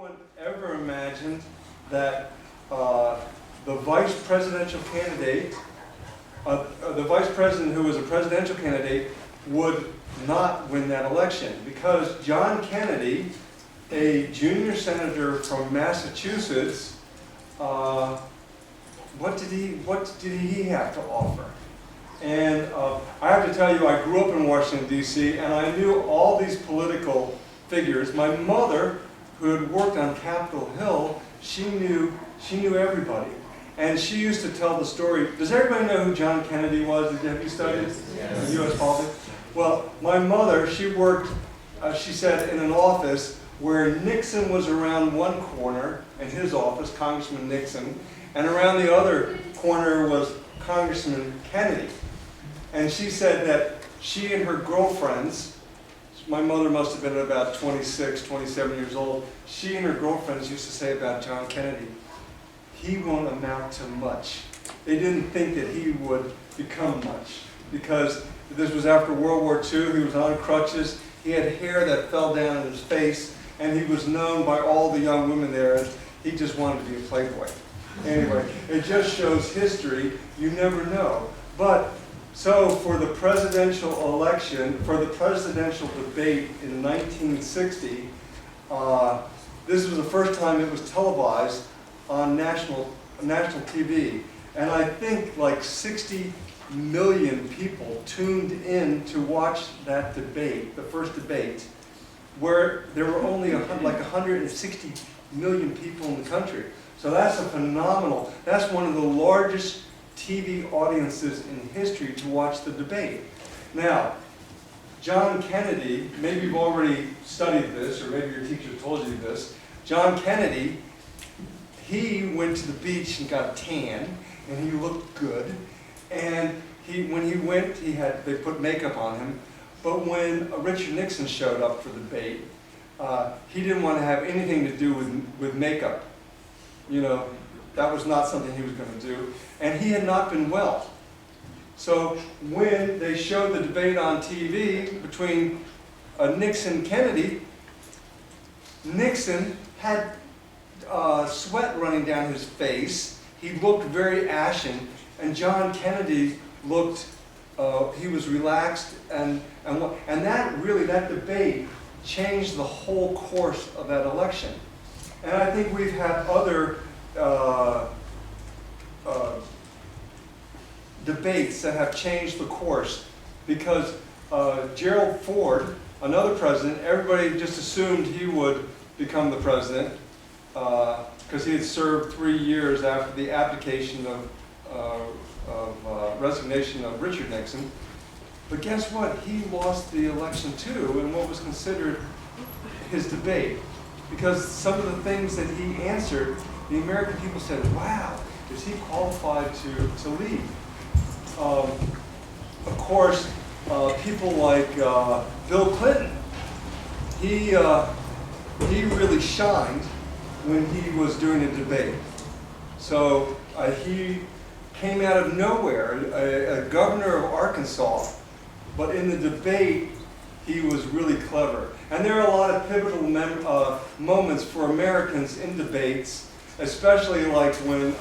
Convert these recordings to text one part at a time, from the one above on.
one ever imagined that the vice presidential candidate, the vice president who was a presidential candidate, would not win that election, because John Kennedy, a junior senator from Massachusetts, what did he have to offer? And I have to tell you, I grew up in Washington, D.C., and I knew all these political figures. My mother, who had worked on Capitol Hill, she knew everybody. And she used to tell the story. Does everybody know who John Kennedy was? Have you studied U.S. politics? Well, my mother, she worked, she said, in an office where Nixon was around one corner in his office, Congressman Nixon, and around the other corner was Congressman Kennedy. And she said that she and her girlfriends, my mother must have been about 26, 27 years old, she and her girlfriends used to say about John Kennedy, he won't amount to much. They didn't think that he would become much, because this was after World War II, he was on crutches, he had hair that fell down in his face, and he was known by all the young women there as he just wanted to be a playboy. Anyway, it just shows history, you never know. But, so for the presidential election, for the presidential debate in 1960, this was the first time it was televised on national TV. And I think like 60 million people tuned in to watch that debate, the first debate, where there were only like 160 million people in the country. So that's a phenomenal, that's one of the largest TV audiences in history to watch the debate. Now, John Kennedy, maybe you've already studied this, or maybe your teacher told you this. John Kennedy, he went to the beach and got a tan, and he looked good. And when he went, they put makeup on him. But when Richard Nixon showed up for the debate, he didn't want to have anything to do with makeup. You know, that was not something he was going to do. And he had not been well. So when they showed the debate on TV between Nixon and Kennedy, Nixon had sweat running down his face. He looked very ashen. And John Kennedy looked, he was relaxed. And that debate changed the whole course of that election. And I think we've had other debates that have changed the course, because Gerald Ford, another president, everybody just assumed he would become the president because he had served 3 years after the abdication of resignation of Richard Nixon. But guess what? He lost the election too in what was considered his debate. Because some of the things that he answered, the American people said, wow, is he qualified to lead? Of course, people like Bill Clinton, he really shined when he was doing a debate. So he came out of nowhere, a governor of Arkansas, but in the debate, he was really clever. And there are a lot of pivotal moments for Americans in debates, especially like when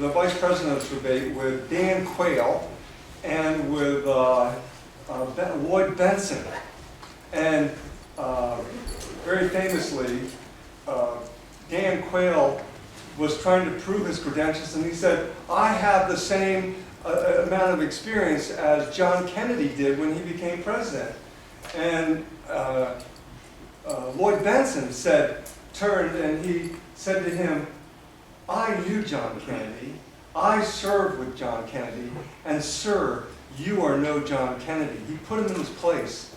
the vice president's debate with Dan Quayle and with Lloyd Bentsen. And very famously, Dan Quayle was trying to prove his credentials, and he said, I have the same amount of experience as John Kennedy did when he became president. And Lloyd Bentsen turned and he said to him, I knew John Kennedy, I served with John Kennedy, and sir, you are no John Kennedy. He put him in his place.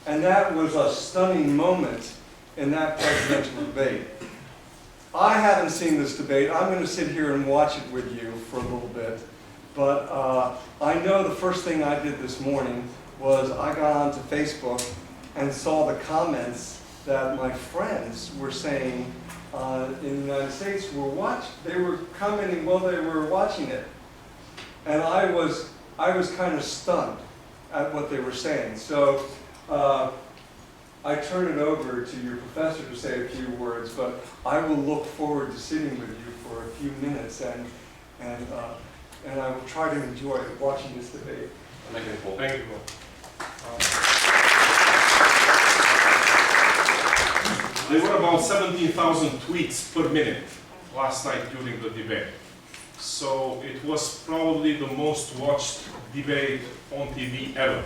And that was a stunning moment in that presidential debate. I haven't seen this debate. I'm going to sit here and watch it with you for a little bit. But I know the first thing I did this morning was I got onto Facebook and saw the comments that my friends were saying in the United States they were commenting while they were watching it. And I was kind of stunned at what they were saying. So I turn it over to your professor to say a few words, but I will look forward to sitting with you for a few minutes, and I will try to enjoy watching this debate. Thank you, Paul. Thank you, Paul. There were about 17,000 tweets per minute last night during the debate. So it was probably the most watched debate on TV ever.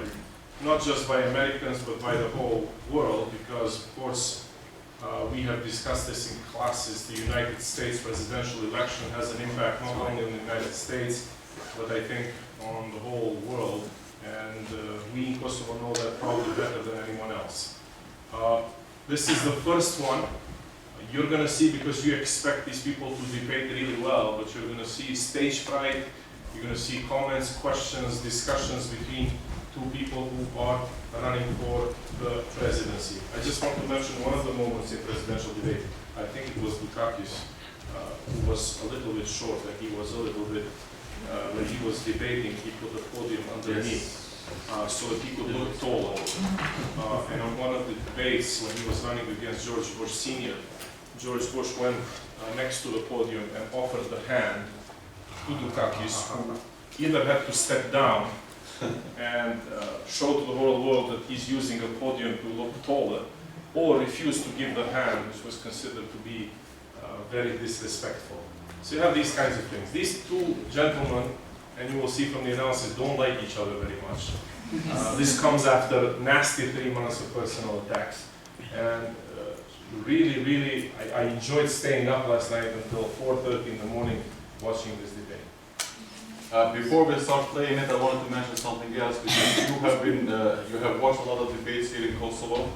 Not just by Americans, but by the whole world, because of course we have discussed this in classes. The United States presidential election has an impact not only on the United States, but I think on the whole world. And we in Kosovo know that probably better than anyone else. This is the first one. You're going to see, because you expect these people to debate really well, but you're going to see stage fright, you're going to see comments, questions, discussions between two people who are running for the presidency. I just want to mention one of the moments in presidential debate. I think it was Dukakis who was a little bit short, and he was a little bit, when he was debating, he put the podium underneath. So that he could look taller. And on one of the debates, when he was running against George Bush Sr., George Bush went next to the podium and offered the hand to Dukakis, who either had to step down and show to the whole world that he's using a podium to look taller, or refused to give the hand, which was considered to be very disrespectful. So you have these kinds of things. These two gentlemen, and you will see from the analysis, don't like each other very much. This comes after nasty 3 months of personal attacks. And really, I enjoyed staying up last night until 4:30 in the morning watching this debate. Before we start playing it, I wanted to mention something else, because you have watched a lot of debates here in Kosovo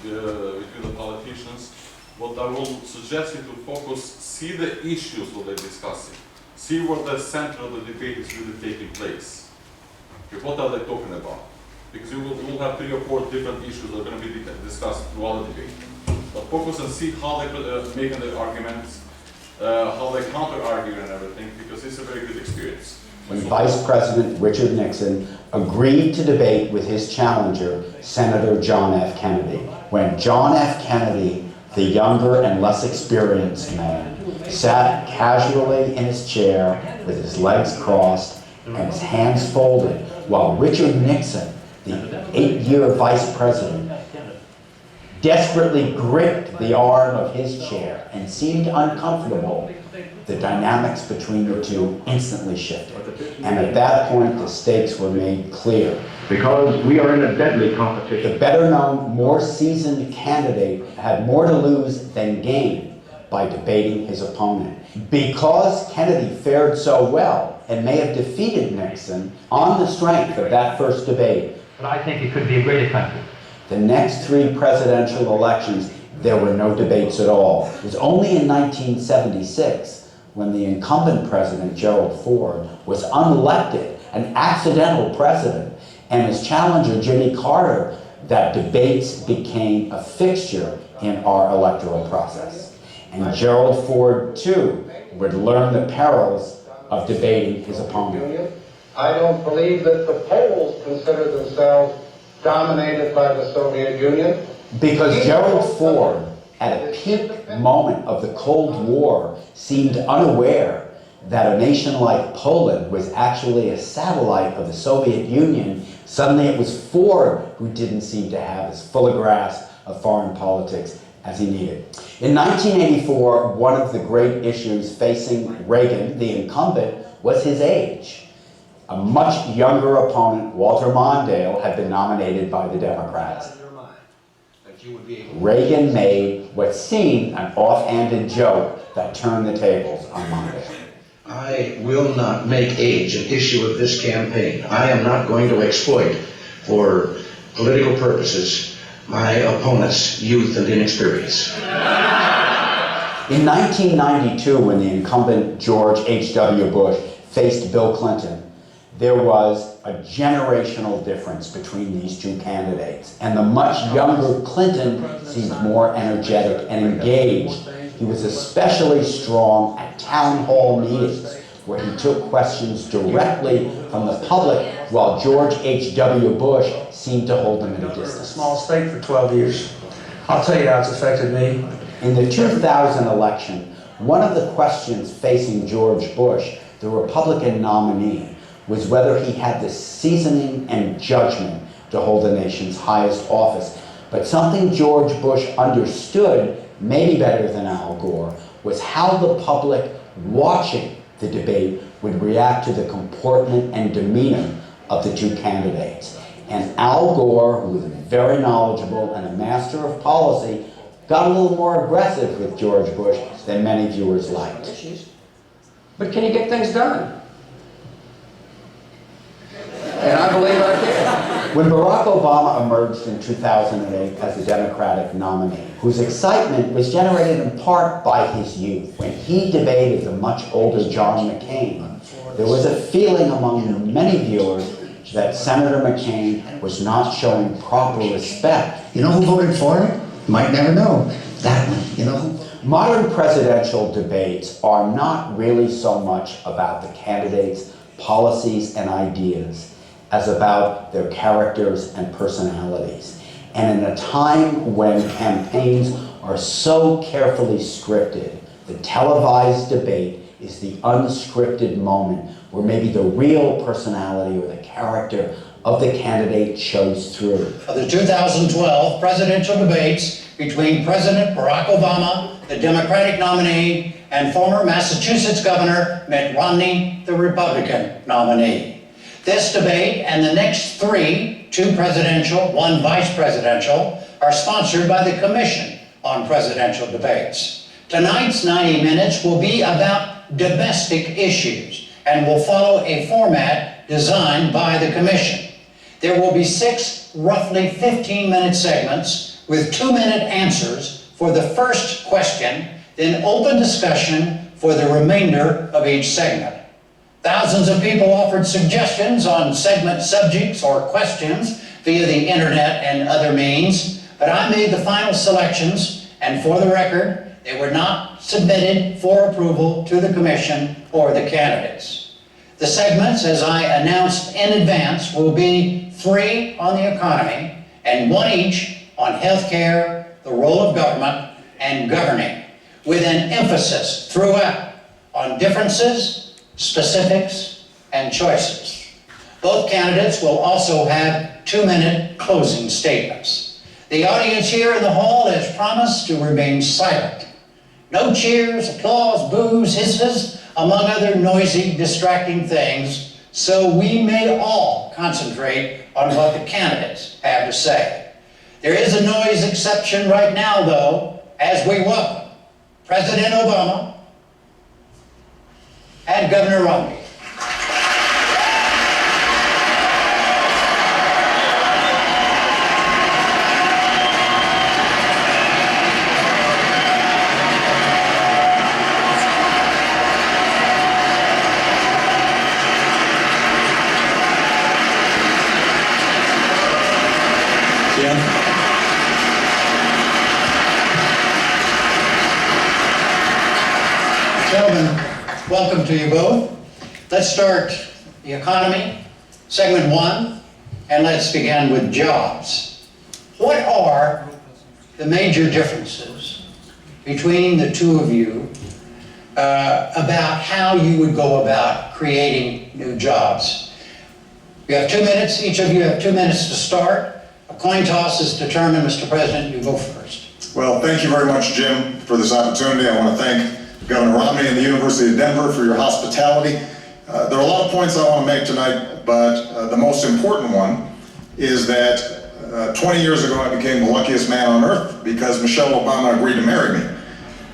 between the politicians. What I will suggest you to focus, see the issues that they're discussing. See where the center of the debate is really taking place. Okay, what are they talking about? Because you will have 3 or 4 different issues that are going to be discussed throughout the debate. But focus and see how they're making their arguments, how they counter-argue and everything, because it's a very good experience. When Vice President Richard Nixon agreed to debate with his challenger, Senator John F. Kennedy. When John F. Kennedy, the younger and less experienced man, sat casually in his chair with his legs crossed and his hands folded, while Richard Nixon, the 8-year vice president, desperately gripped the arm of his chair and seemed uncomfortable, the dynamics between the two instantly shifted. And at that point, the stakes were made clear. Because we are in a deadly competition. The better-known, more seasoned candidate had more to lose than gain by debating his opponent. Because Kennedy fared so well and may have defeated Nixon on the strength of that first debate, But I think it could be a greater country. the next 3 presidential elections, there were no debates at all. It was only in 1976 when the incumbent president, Gerald Ford, was unelected, an accidental president, and his challenger, Jimmy Carter, that debates became a fixture in our electoral process. And Gerald Ford, too, would learn the perils of debating his opponent. I don't believe that the Poles consider themselves dominated by the Soviet Union. Because Gerald Ford, at a peak moment of the Cold War, seemed unaware that a nation like Poland was actually a satellite of the Soviet Union. Suddenly it was Ford who didn't seem to have as full a grasp of foreign politics as he needed. In 1984, one of the great issues facing Reagan, the incumbent, was his age. A much younger opponent, Walter Mondale, had been nominated by the Democrats. Reagan made what seemed an offhanded joke that turned the tables on Mondale. I will not make age an issue of this campaign. I am not going to exploit, for political purposes, my opponent's youth and inexperience. In 1992, when the incumbent George H.W. Bush faced Bill Clinton, there was a generational difference between these two candidates. And the much younger Clinton seemed more energetic and engaged. He was especially strong at town hall meetings, where he took questions directly from the public, while George H.W. Bush seemed to hold them at a distance. Small state for 12 years. I'll tell you how it's affected me. In the 2000 election, one of the questions facing George Bush, the Republican nominee, was whether he had the seasoning and judgment to hold the nation's highest office. But something George Bush understood, maybe better than Al Gore, was how the public watching the debate would react to the comportment and demeanor of the two candidates. And Al Gore, who was very knowledgeable and a master of policy, got a little more aggressive with George Bush than many viewers liked. But can you get things done? And I believe I can. When Barack Obama emerged in 2008 as the Democratic nominee, whose excitement was generated in part by his youth, when he debated the much older John McCain, there was a feeling among many viewers that Senator McCain was not showing proper respect. You know who voted for it? You might never know. That one, you know. Modern presidential debates are not really so much about the candidates' policies and ideas as about their characters and personalities. And in a time when campaigns are so carefully scripted, the televised debate is the unscripted moment where maybe the real personality or the character of the candidate shows through. The 2012 presidential debates between President Barack Obama, the Democratic nominee, and former Massachusetts Governor Mitt Romney, the Republican nominee. This debate and the next three, two presidential, one vice presidential, are sponsored by the Commission on Presidential Debates. Tonight's 90 minutes will be about domestic issues and will follow a format designed by the Commission. There will be 6 roughly 15-minute segments with 2-minute answers for the first question, then open discussion for the remainder of each segment. Thousands of people offered suggestions on segment subjects or questions via the internet and other means, but I made the final selections, and for the record, they were not submitted for approval to the Commission or the candidates. The segments, as I announced in advance, will be 3 on the economy and 1 each on healthcare, the role of government, and governing, with an emphasis throughout on differences, specifics, and choices. Both candidates will also have 2-minute closing statements. The audience here in the hall has promised to remain silent. No cheers, applause, boos, hisses, among other noisy, distracting things, so we may all concentrate on what the candidates have to say. There is a noise exception right now, though, as we welcome President Obama and Governor Romney. Gentlemen, welcome to you both. Let's start the economy, segment 1, and let's begin with jobs. What are the major differences between the two of you about how you would go about creating new jobs? You have 2 minutes, each of you have 2 minutes to start. A coin toss is determined. Mr. President, you go first. Well, thank you very much, Jim, for this opportunity. I want to thank Governor Romney and the University of Denver for your hospitality. There are a lot of points I want to make tonight, but the most important one is that 20 years ago I became the luckiest man on earth because Michelle Obama agreed to marry me.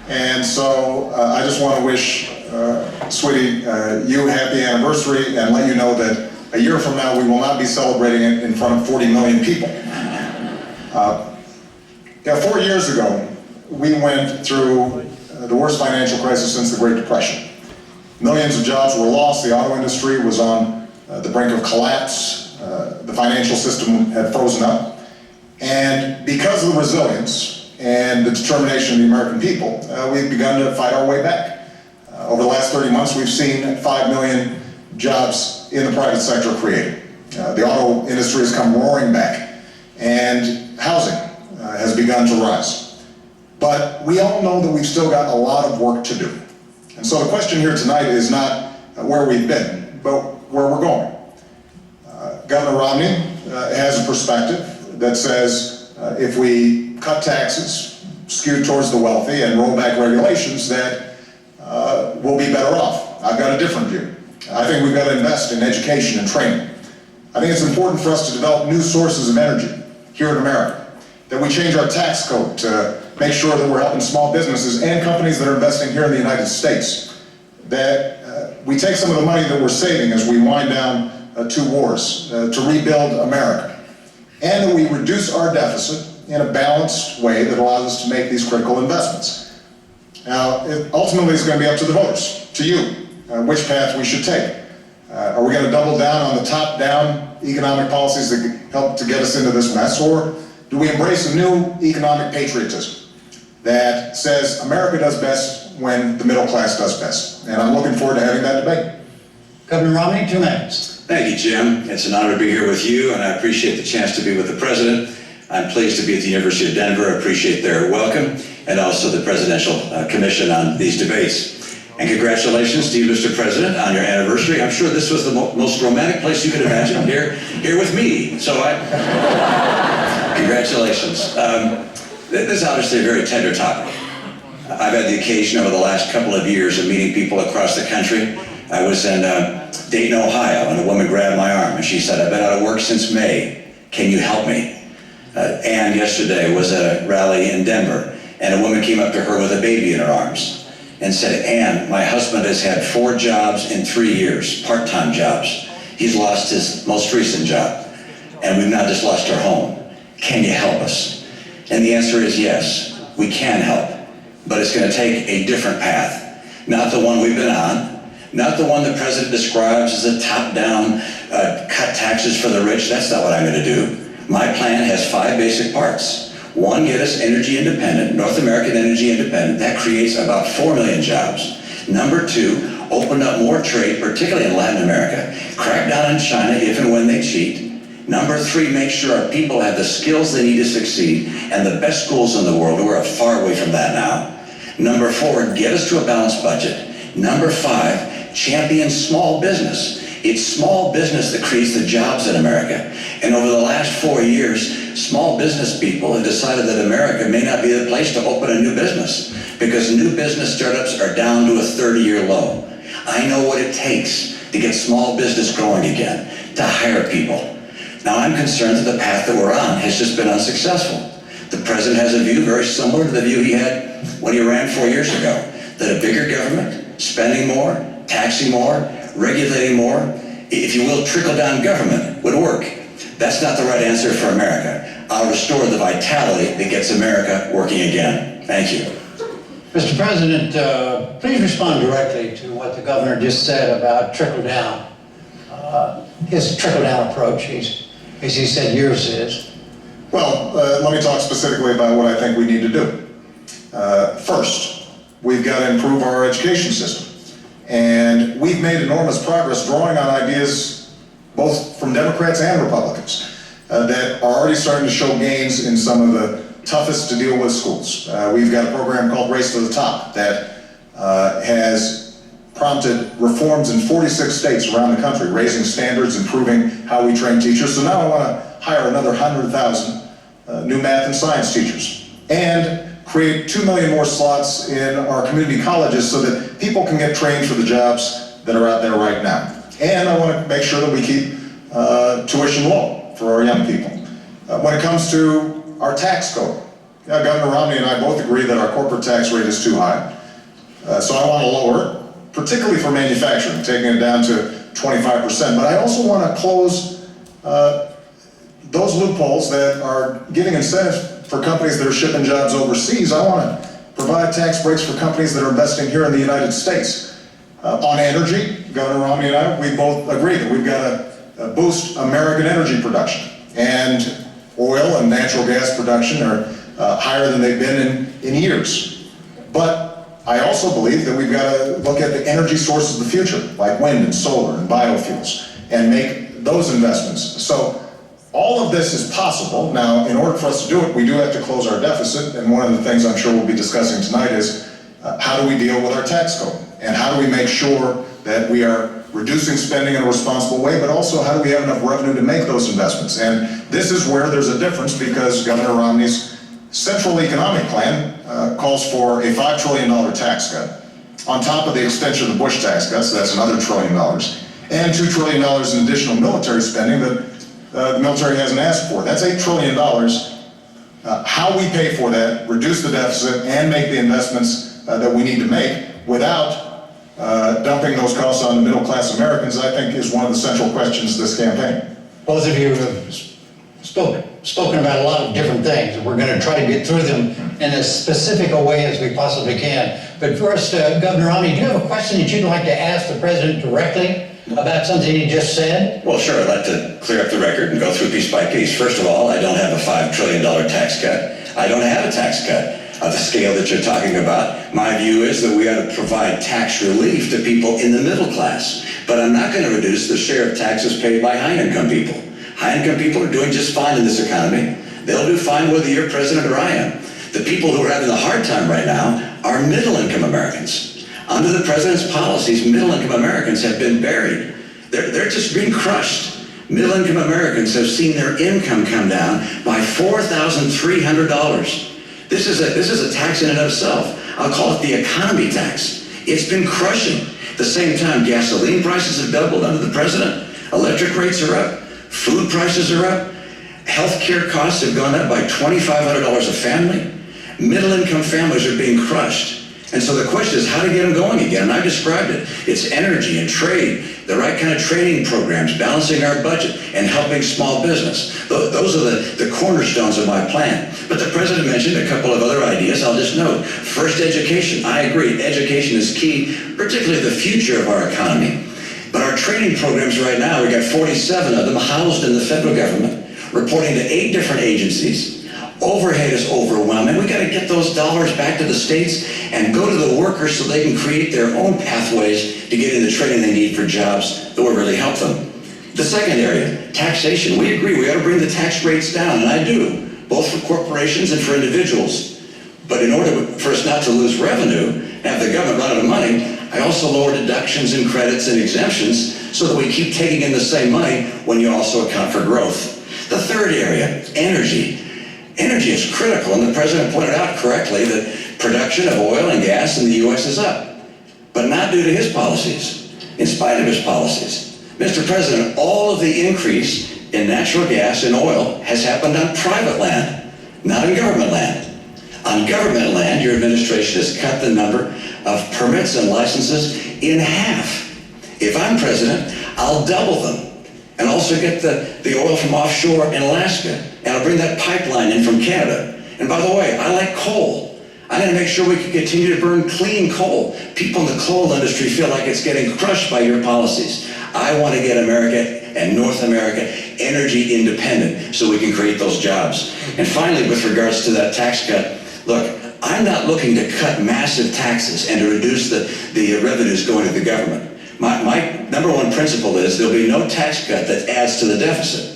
And so I just want to wish, sweetie, you happy anniversary and let you know that a year from now we will not be celebrating it in front of 40 million people. 4 years ago we went through the worst financial crisis since the Great Depression. Millions of jobs were lost, the auto industry was on the brink of collapse, the financial system had frozen up, and because of the resilience and the determination of the American people, we've begun to fight our way back. Over the last 30 months we've seen 5 million jobs in the private sector created. The auto industry has come roaring back, and housing. has begun to rise. But we all know that we've still got a lot of work to do. And so the question here tonight is not where we've been, but where we're going. Governor Romney has a perspective that says if we cut taxes skewed towards the wealthy and roll back regulations, that we'll be better off. I've got a different view. I think we've got to invest in education and training. I think it's important for us to develop new sources of energy here in America, that we change our tax code to make sure that we're helping small businesses and companies that are investing here in the United States, that we take some of the money that we're saving as we wind down two wars to rebuild America, and that we reduce our deficit in a balanced way that allows us to make these critical investments. Now, it ultimately is going to be up to the voters, to you, which path we should take. Are we going to double down on the top-down economic policies that help to get us into this mess, or do we embrace a new economic patriotism that says America does best when the middle class does best? And I'm looking forward to having that debate. Governor Romney, 2 minutes. Thank you, Jim. It's an honor to be here with you, and I appreciate the chance to be with the President. I'm pleased to be at the University of Denver. I appreciate their welcome, and also the Presidential Commission on these debates. And congratulations to you, Mr. President, on your anniversary. I'm sure this was the most romantic place you could imagine, here with me. So congratulations. This is obviously a very tender topic. I've had the occasion over the last couple of years of meeting people across the country. I was in Dayton, Ohio, and a woman grabbed my arm and she said, "I've been out of work since May. Can you help me?" Ann yesterday was at a rally in Denver, and a woman came up to her with a baby in her arms and said, "Ann, my husband has had 4 jobs in 3 years, part-time jobs. He's lost his most recent job, and we've now just lost our home. Can you help us?" And the answer is yes, we can help, but it's going to take a different path, not the one we've been on, not the one the President describes as a top-down, cut taxes for the rich. That's not what I'm going to do. My plan has 5 basic parts. 1, get us energy independent, North American energy independent. That creates about 4 million jobs. Number 2, open up more trade, particularly in Latin America. Crack down on China if and when they cheat. Number 3, make sure our people have the skills they need to succeed and the best schools in the world. We're far away from that now. Number 4, get us to a balanced budget. Number 5, champion small business. It's small business that creates the jobs in America. And over the last 4 years, small business people have decided that America may not be the place to open a new business because new business startups are down to a 30-year low. I know what it takes to get small business growing again, to hire people. Now, I'm concerned that the path that we're on has just been unsuccessful. The President has a view very similar to the view he had when he ran 4 years ago, that a bigger government, spending more, taxing more, regulating more, if you will, trickle-down government would work. That's not the right answer for America. I'll restore the vitality that gets America working again. Thank you. Mr. President, please respond directly to what the governor just said about trickle-down. His trickle-down approach, as he said yours is. Well, let me talk specifically about what I think we need to do. First, we've got to improve our education system. And we've made enormous progress drawing on ideas both from Democrats and Republicans that are already starting to show gains in some of the toughest to deal with schools. We've got a program called Race to the Top that has prompted reforms in 46 states around the country, raising standards, improving how we train teachers. So now I want to hire another 100,000 new math and science teachers and create 2 million more slots in our community colleges so that people can get trained for the jobs that are out there right now. And I want to make sure that we keep tuition low for our young people. When it comes to our tax code, Governor Romney and I both agree that our corporate tax rate is too high. So I want to lower it, particularly for manufacturing, taking it down to 25%. But I also want to close those loopholes that are giving incentive for companies that are shipping jobs overseas. I want to provide tax breaks for companies that are investing here in the United States. On energy, Governor Romney and I, we both agree that we've got to boost American energy production. And oil and natural gas production are higher than they've been in years. But I also believe that we've got to look at the energy sources of the future, like wind and solar and biofuels, and make those investments. So All of this is possible. Now, in order for us to do it, we do have to close our deficit, and one of the things I'm sure we'll be discussing tonight is how do we deal with our tax code? And how do we make sure that we are reducing spending in a responsible way, but also how do we have enough revenue to make those investments? And this is where there's a difference, because Governor Romney's Central Economic Plan calls for a $5 trillion tax cut, on top of the extension of the Bush tax cuts, that's another $1 trillion, and $2 trillion in additional military spending that the military hasn't asked for. That's $8 trillion. How we pay for that, reduce the deficit, and make the investments that we need to make without dumping those costs on the middle-class Americans, I think is one of the central questions of this campaign. Both of you have spoken about a lot of different things, and we're going to try to get through them in as specific a way as we possibly can. But first, Governor Romney, do you have a question that you'd like to ask the President directly about something he just said? Well, sure. I'd like to clear up the record and go through piece by piece. First of all, I don't have a $5 trillion tax cut. I don't have a tax cut of the scale that you're talking about. My view is that we ought to provide tax relief to people in the middle class. But I'm not going to reduce the share of taxes paid by high-income people. High-income people are doing just fine in this economy. They'll do fine whether you're president or I am. The people who are having a hard time right now are middle-income Americans. Under the president's policies, middle-income Americans have been buried. They're just being crushed. Middle-income Americans have seen their income come down by $4,300. This is a tax in and of itself. I'll call it the economy tax. It's been crushing. At the same time, gasoline prices have doubled under the president. Electric rates are up. Food prices are up. Health care costs have gone up by $2,500 a family. Middle-income families are being crushed. And so the question is how to get them going again, and I described it. It's energy and trade, the right kind of training programs, balancing our budget, and helping small business. Those are the cornerstones of my plan. But the president mentioned a couple of other ideas. I'll just note. First, education. I agree. Education is key, particularly the future of our economy. But our training programs right now, we got 47 of them housed in the federal government, reporting to 8 different agencies. Overhead is overwhelming. We got to get those dollars back to the states and go to the workers so they can create their own pathways to get in the training they need for jobs that will really help them. The second area, taxation. We agree we ought to bring the tax rates down, and I do, both for corporations and for individuals. But in order for us not to lose revenue, have the government run out of money, I also lower deductions and credits and exemptions so that we keep taking in the same money when you also account for growth. The third area, energy. Energy is critical, and the president pointed out correctly that production of oil and gas in the U.S. is up, but not due to his policies, in spite of his policies. Mr. President, all of the increase in natural gas and oil has happened on private land, not on government land. On government land, your administration has cut the number of permits and licenses in half. If I'm president, I'll double them. And also get the oil from offshore in Alaska. And I'll bring that pipeline in from Canada. And by the way, I like coal. I'm going to make sure we can continue to burn clean coal. People in the coal industry feel like it's getting crushed by your policies. I want to get America and North America energy independent so we can create those jobs. And finally, with regards to that tax cut, look, I'm not looking to cut massive taxes and to reduce the revenues going to the government. My number one principle is there'll be no tax cut that adds to the deficit.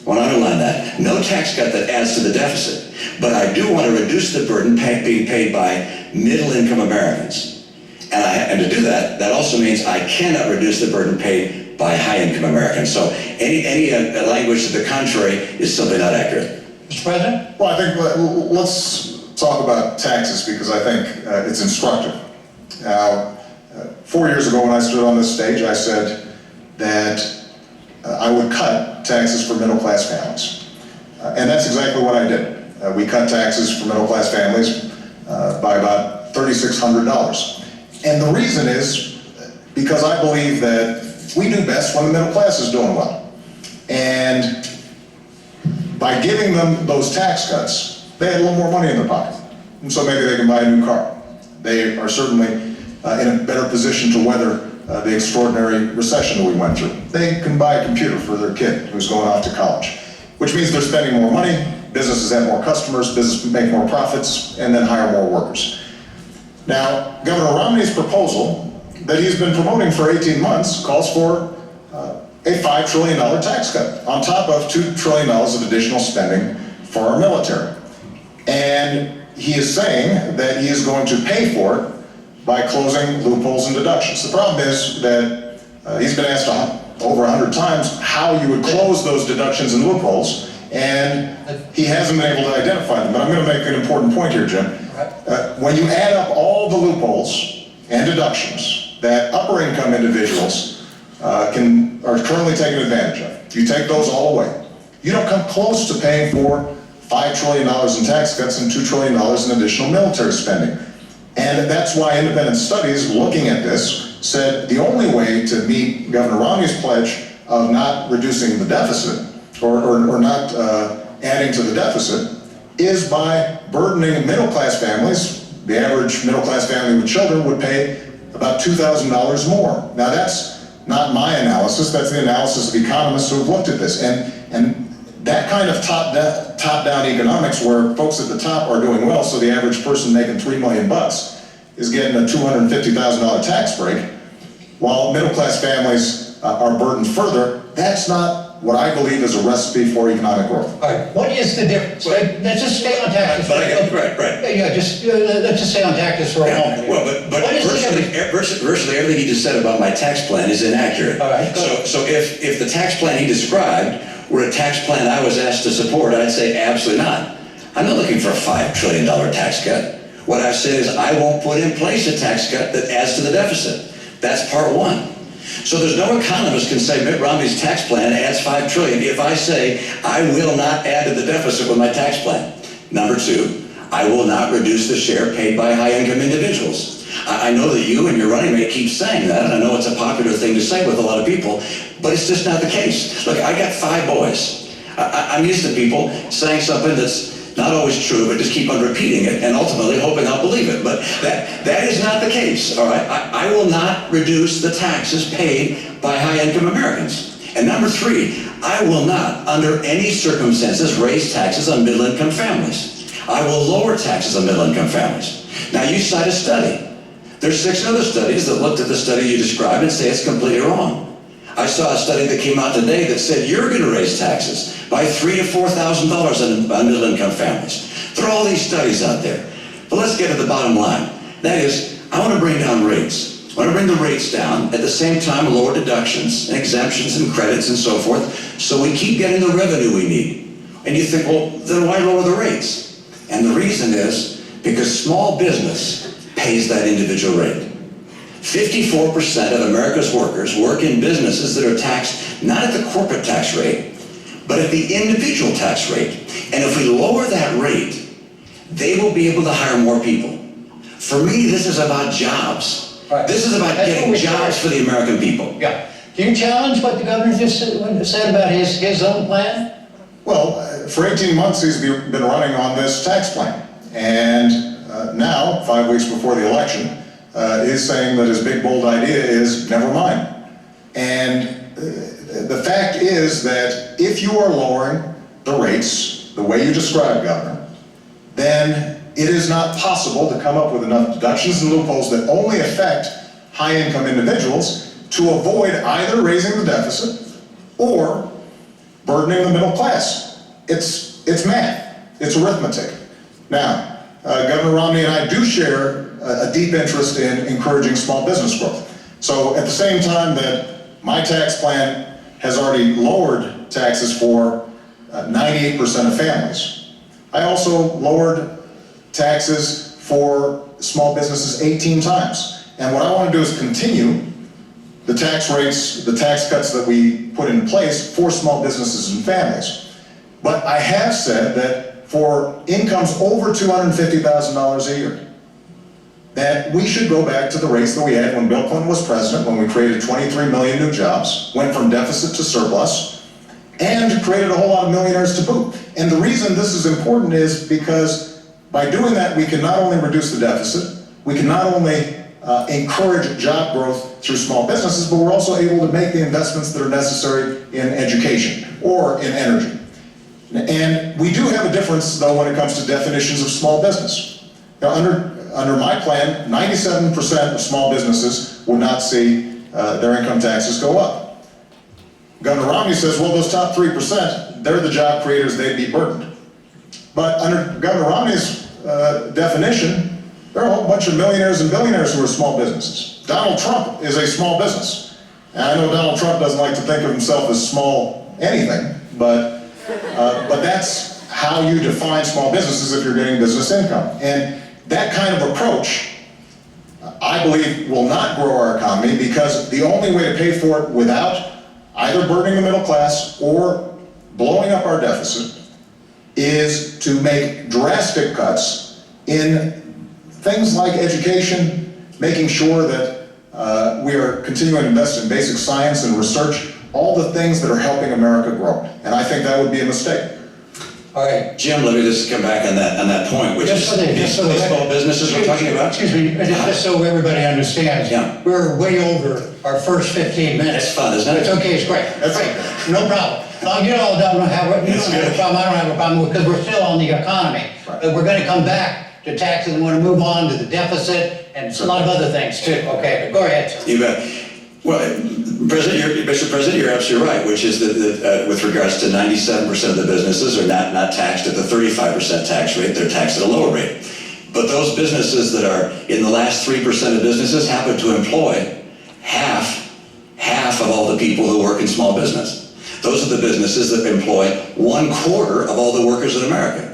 I want to underline that. No tax cut that adds to the deficit. But I do want to reduce the burden being paid by middle-income Americans. And to do that, that also means I cannot reduce the burden paid by high-income Americans. So any language to the contrary is simply not accurate. Mr. President? Well, I think let's talk about taxes because I think it's instructive. Now, 4 years ago when I stood on this stage, I said that I would cut taxes for middle-class families. And that's exactly what I did. We cut taxes for middle-class families by about $3,600. And the reason is because I believe that we do best when the middle class is doing well. And by giving them those tax cuts, they had a little more money in their pocket. And so maybe they can buy a new car. They are certainly in a better position to weather the extraordinary recession that we went through. They can buy a computer for their kid who's going off to college, which means they're spending more money, businesses have more customers, businesses make more profits, and then hire more workers. Now, Governor Romney's proposal that he's been promoting for 18 months calls for a $5 trillion tax cut on top of $2 trillion of additional spending for our military. And he is saying that he is going to pay for it by closing loopholes and deductions. The problem is that he's been asked over 100 times how you would close those deductions and loopholes, and he hasn't been able to identify them. But I'm going to make an important point here, Jim. When you add up all the loopholes and deductions that upper income individuals are currently taking advantage of, you take those all away, you don't come close to paying for $5 trillion in tax cuts and $2 trillion in additional military spending. And that's why independent studies looking at this said the only way to meet Governor Romney's pledge of not reducing the deficit or not adding to the deficit is by burdening middle-class families. The average middle-class family with children would pay about $2,000 more. Now that's not my analysis, that's the analysis of economists who have looked at this. And that kind of top-down economics where folks at the top are doing well, so the average person making $3 million is getting a $250,000 tax break, while middle-class families are burdened further, that's not what I believe is a recipe for economic growth. All right, what is the difference? Let's just stay on taxes. Right. Yeah, let's just stay on taxes for a moment. Well, but virtually everything he just said about my tax plan is inaccurate. All right, so if the tax plan he described were a tax plan I was asked to support, I'd say absolutely not. I'm not looking for a $5 trillion tax cut. What I've said is I won't put in place a tax cut that adds to the deficit. That's part one. So there's no economist can say Mitt Romney's tax plan adds $5 trillion if I say I will not add to the deficit with my tax plan. Number two, I will not reduce the share paid by high-income individuals. I know that you and your running mate keep saying that, and I know it's a popular thing to say with a lot of people, but it's just not the case. Look, I got 5 boys. I'm used to people saying something that's not always true, but just keep on repeating it and ultimately hoping I'll believe it. But that is not the case, all right? I will not reduce the taxes paid by high-income Americans. And number 3, I will not, under any circumstances, raise taxes on middle-income families. I will lower taxes on middle-income families. Now, you cite a study. There's 6 other studies that looked at the study you described and say it's completely wrong. I saw a study that came out today that said you're going to raise taxes by $3,000 to $4,000 on middle-income families. There are all these studies out there. But let's get to the bottom line. That is, I want to bring down rates. I want to bring the rates down, at the same time lower deductions and exemptions and credits and so forth, so we keep getting the revenue we need. And you think, well, then why lower the rates? And the reason is because small business pays that individual rate. 54% of America's workers work in businesses that are taxed not at the corporate tax rate, but at the individual tax rate. And if we lower that rate, they will be able to hire more people. For me, this is about jobs. Right. This is about getting jobs for the American people. Yeah. Do you challenge what the governor just said about his own plan? Well, for 18 months he's been running on this tax plan. And now, 5 weeks before the election, is saying that his big, bold idea is never mind. And the fact is that if you are lowering the rates the way you described, Governor, then it is not possible to come up with enough deductions and loopholes that only affect high-income individuals to avoid either raising the deficit or burdening the middle class. It's math. It's arithmetic. Now, Governor Romney and I do share a deep interest in encouraging small business growth. So at the same time that my tax plan has already lowered taxes for 98% of families, I also lowered taxes for small businesses 18 times. And what I want to do is continue the tax rates, the tax cuts that we put in place for small businesses and families. But I have said that for incomes over $250,000 a year, that we should go back to the rates that we had when Bill Clinton was president, when we created 23 million new jobs, went from deficit to surplus, and created a whole lot of millionaires to boot. And the reason this is important is because by doing that, we can not only reduce the deficit, we can not only encourage job growth through small businesses, but we're also able to make the investments that are necessary in education or in energy. And we do have a difference, though, when it comes to definitions of small business. Now, under my plan, 97% of small businesses would not see their income taxes go up. Governor Romney says, well, those top 3%, they're the job creators, they'd be burdened. But under Governor Romney's definition, there are a whole bunch of millionaires and billionaires who are small businesses. Donald Trump is a small business. And I know Donald Trump doesn't like to think of himself as small anything, but that's how you define small businesses if you're getting business income. And that kind of approach, I believe, will not grow our economy, because the only way to pay for it without either burdening the middle class or blowing up our deficit is to make drastic cuts in things like education, making sure that we are continuing to invest in basic science and research, all the things that are helping America grow. And I think that would be a mistake. All right. Jim, let me just come back on that point, which is these small businesses we're talking about. Excuse me, just so everybody understands. Yeah. We're way over our first 15 minutes. It's fun, isn't it? It's okay, it's great. That's great. No problem. I'll get all done. You don't have a problem, I don't have a problem, because we're still on the economy. Right. But we're gonna come back to taxes, and we're gonna move on to the deficit and a lot of other things too. Okay, but go ahead, sir. You bet. Well, Mr. President, you're absolutely right, which is that with regards to 97% of the businesses are not taxed at the 35% tax rate, they're taxed at a lower rate. But those businesses that are in the last 3% of businesses happen to employ half of all the people who work in small business. Those are the businesses that employ 1/4 of all the workers in America.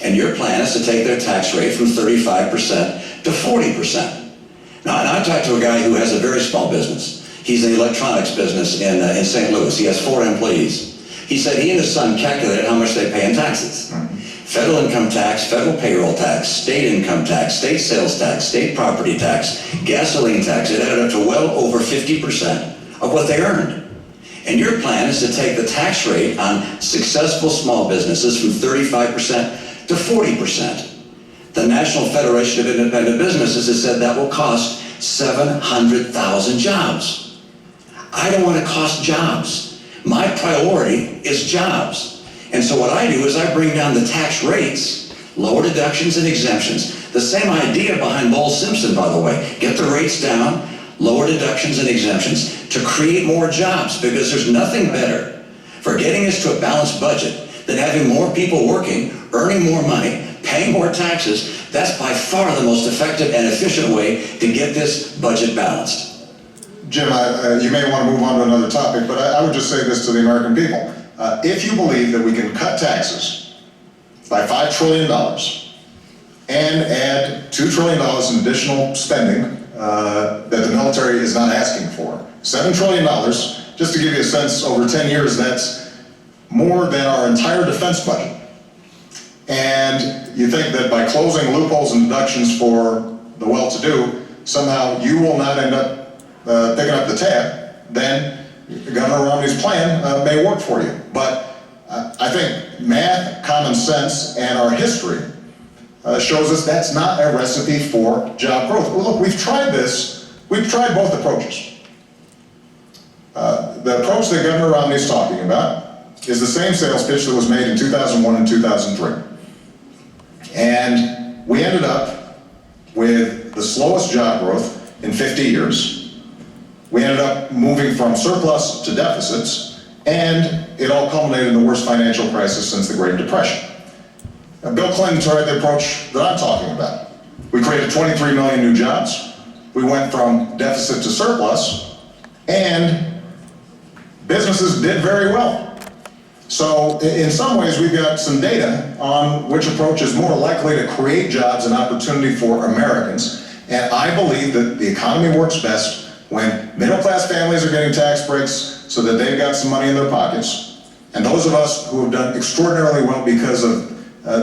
And your plan is to take their tax rate from 35% to 40%. Now, and I talked to a guy who has a very small business. He's in the electronics business in St. Louis. He has 4 employees. He said he and his son calculated how much they pay in taxes. Federal income tax, federal payroll tax, state income tax, state sales tax, state property tax, gasoline tax. It added up to well over 50% of what they earned. And your plan is to take the tax rate on successful small businesses from 35% to 40%. The National Federation of Independent Businesses has said that will cost 700,000 jobs. I don't want to cost jobs. My priority is jobs. And so what I do is I bring down the tax rates, lower deductions and exemptions. The same idea behind Bowles-Simpson, by the way. Get the rates down, lower deductions and exemptions to create more jobs, because there's nothing better for getting us to a balanced budget than having more people working, earning more money, paying more taxes. That's by far the most effective and efficient way to get this budget balanced. Jim, you may want to move on to another topic, but I would just say this to the American people. If you believe that we can cut taxes by $5 trillion and add $2 trillion in additional spending that the military is not asking for, $7 trillion, just to give you a sense, over 10 years, that's more than our entire defense budget. And you think that by closing loopholes and deductions for the well-to-do, somehow you will not end up picking up the tab, then Governor Romney's plan may work for you. But I think math, common sense, and our history shows us that's not a recipe for job growth. Well, look, we've tried this. We've tried both approaches. The approach that Governor Romney's talking about is the same sales pitch that was made in 2001 and 2003. And we ended up with the slowest job growth in 50 years. We ended up moving from surplus to deficits, and it all culminated in the worst financial crisis since the Great Depression. Now, Bill Clinton tried the approach that I'm talking about. We created 23 million new jobs. We went from deficit to surplus, and businesses did very well. So in some ways, we've got some data on which approach is more likely to create jobs and opportunity for Americans. And I believe that the economy works best when middle-class families are getting tax breaks so that they've got some money in their pockets. And those of us who have done extraordinarily well because of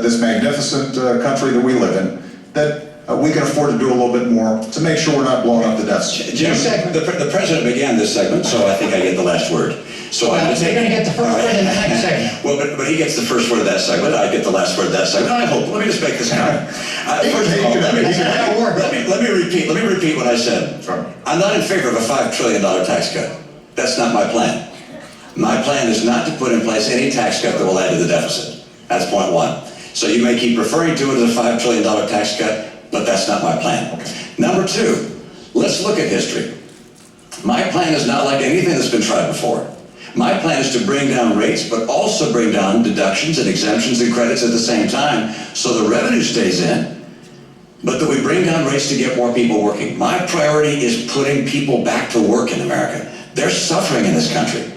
this magnificent country that we live in, that we can afford to do a little bit more to make sure we're not blowing up the deficit. Jim, the president began this segment, so I think I get the last word. So I'm going to You're going to get the first word in the next segment. Well, but he gets the first word of that segment. I get the last word of that segment. I hope. Let me just make this comment. First of all, let me repeat what I said. I'm not in favor of a $5 trillion tax cut. That's not my plan. My plan is not to put in place any tax cut that will add to the deficit. That's point one. So you may keep referring to it as a $5 trillion tax cut, but that's not my plan. Number two, let's look at history. My plan is not like anything that's been tried before. My plan is to bring down rates, but also bring down deductions and exemptions and credits at the same time, so the revenue stays in, but that we bring down rates to get more people working. My priority is putting people back to work in America. They're suffering in this country.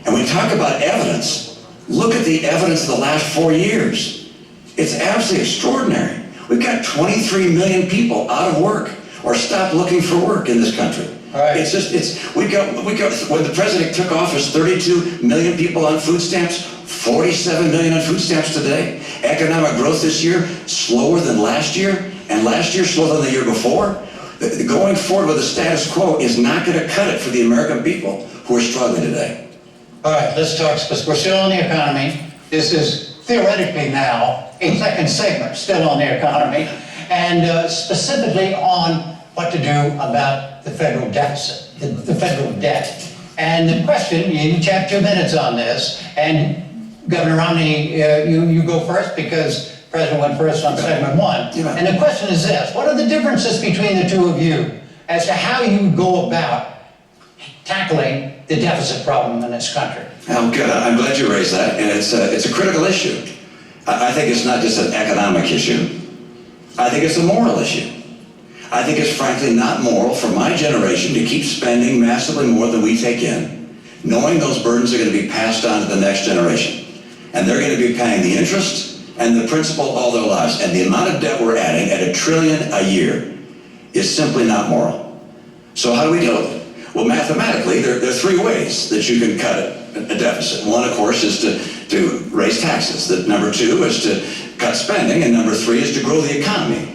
And we talk about evidence. Look at the evidence of the last 4 years. It's absolutely extraordinary. We've got 23 million people out of work or stopped looking for work in this country. Right. We got, when the president took office, 32 million people on food stamps, 47 million on food stamps today. Economic growth this year, slower than last year, and last year slower than the year before. Going forward with the status quo is not going to cut it for the American people who are struggling today. All right, let's talk, we're still on the economy. This is theoretically now a second segment, still on the economy, and specifically on what to do about the federal deficit, the federal debt. And the question, you each have 2 minutes on this, and Governor Romney, you go first because the President went first on segment 1. And the question is this: what are the differences between the two of you as to how you go about tackling the deficit problem in this country? Oh, good. I'm glad you raised that, and it's a critical issue. I think it's not just an economic issue. I think it's a moral issue. I think it's frankly not moral for my generation to keep spending massively more than we take in, knowing those burdens are going to be passed on to the next generation. And they're going to be paying the interest and the principal all their lives. And the amount of debt we're adding at $1 trillion a year is simply not moral. So how do we deal with it? Well, mathematically, there are 3 ways that you can cut a deficit. One, of course, is to raise taxes. Number 2 is to cut spending. And number 3 is to grow the economy.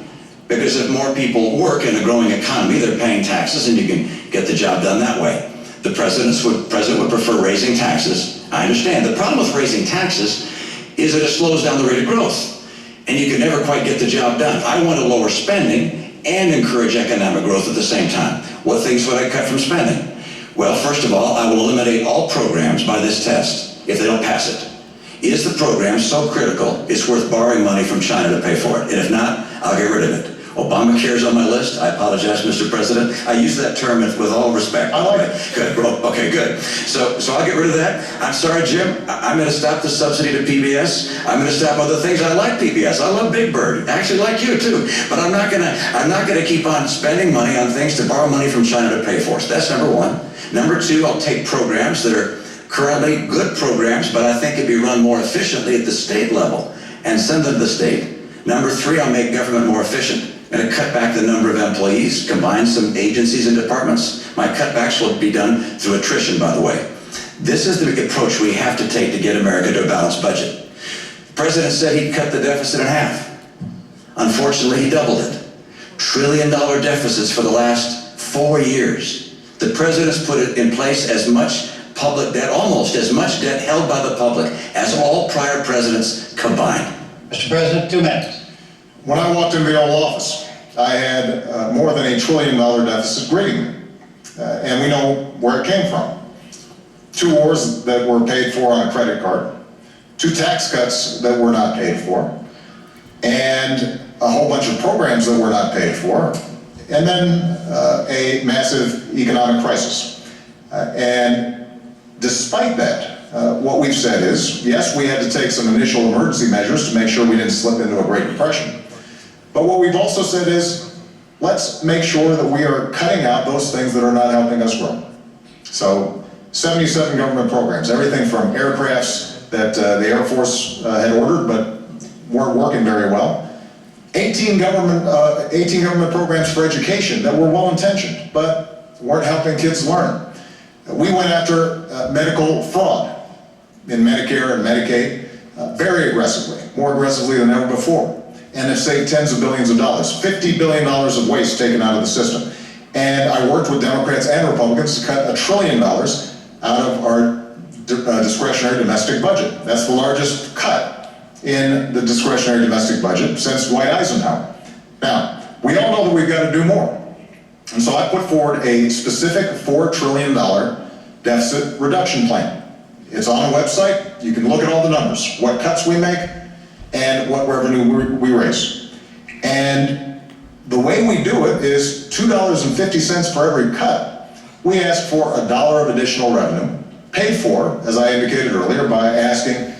Because if more people work in a growing economy, they're paying taxes, and you can get the job done that way. The president would prefer raising taxes. I understand. The problem with raising taxes is that it slows down the rate of growth, and you can never quite get the job done. I want to lower spending and encourage economic growth at the same time. What things would I cut from spending? Well, first of all, I will eliminate all programs by this test if they don't pass it. Is the program so critical it's worth borrowing money from China to pay for it? And if not, I'll get rid of it. Obamacare's on my list. I apologize, Mr. President. I use that term with all respect. I like it. Good. Okay, good. So I'll get rid of that. I'm sorry, Jim. I'm going to stop the subsidy to PBS. I'm going to stop other things. I like PBS. I love Big Bird. Actually, like you too. But I'm not going to keep on spending money on things to borrow money from China to pay for. So that's number 1. Number 2, I'll take programs that are currently good programs, but I think could be run more efficiently at the state level and send them to the state. Number 3, I'll make government more efficient. I'm going to cut back the number of employees, combine some agencies and departments. My cutbacks will be done through attrition, by the way. This is the approach we have to take to get America to a balanced budget. The president said he'd cut the deficit in half. Unfortunately, he doubled it. $1 trillion deficits for the last 4 years. The president's put it in place as much public debt, almost as much debt held by the public as all prior presidents combined. Mr. President, 2 minutes. When I walked into the Oval Office, I had more than $1 trillion deficit greeting me. And we know where it came from. 2 wars that were paid for on a credit card, 2 tax cuts that were not paid for, and a whole bunch of programs that were not paid for, and then a massive economic crisis. And despite that, what we've said is, yes, we had to take some initial emergency measures to make sure we didn't slip into a Great Depression. But what we've also said is, let's make sure that we are cutting out those things that are not helping us grow. So, 77 government programs, everything from aircrafts that the Air Force had ordered but weren't working very well. 18 government programs for education that were well-intentioned but weren't helping kids learn. We went after medical fraud in Medicare and Medicaid very aggressively, more aggressively than ever before, and have saved tens of billions of dollars, $50 billion of waste taken out of the system. And I worked with Democrats and Republicans to cut $1 trillion out of our discretionary domestic budget. That's the largest cut in the discretionary domestic budget since Dwight Eisenhower. Now, we all know that we've got to do more. And so I put forward a specific $4 trillion deficit reduction plan. It's on a website. You can look at all the numbers, what cuts we make and what revenue we raise. And the way we do it is $2.50 for every cut. We ask for $1 of additional revenue paid for, as I indicated earlier, by asking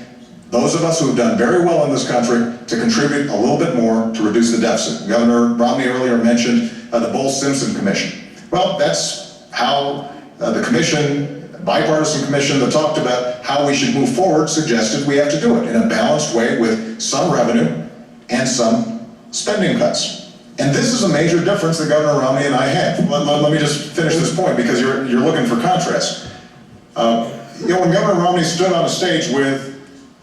those of us who have done very well in this country to contribute a little bit more to reduce the deficit. Governor Romney earlier mentioned the Bowles-Simpson Commission. Well, that's how the commission, bipartisan commission that talked about how we should move forward, suggested we have to do it in a balanced way with some revenue and some spending cuts. And this is a major difference that Governor Romney and I have. Let me just finish this point because you're looking for contrast. You know, when Governor Romney stood on a stage with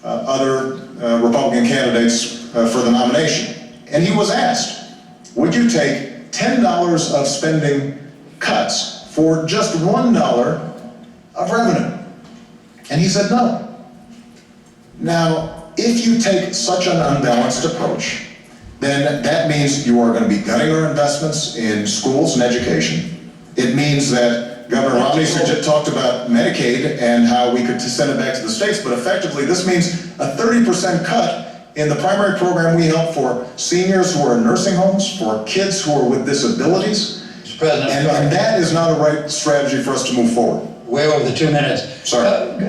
other Republican candidates for the nomination, and he was asked, would you take $10 of spending cuts for just $1 of revenue? And he said no. Now, if you take such an unbalanced approach, then that means you are going to be gutting our investments in schools and education. It means that Governor Romney talked about Medicaid and how we could send it back to the states, but effectively this means a 30% cut in the primary program we help for seniors who are in nursing homes, for kids who are with disabilities. Mr. President, and that is not a right strategy for us to move forward. way over the 2 minutes. Sorry.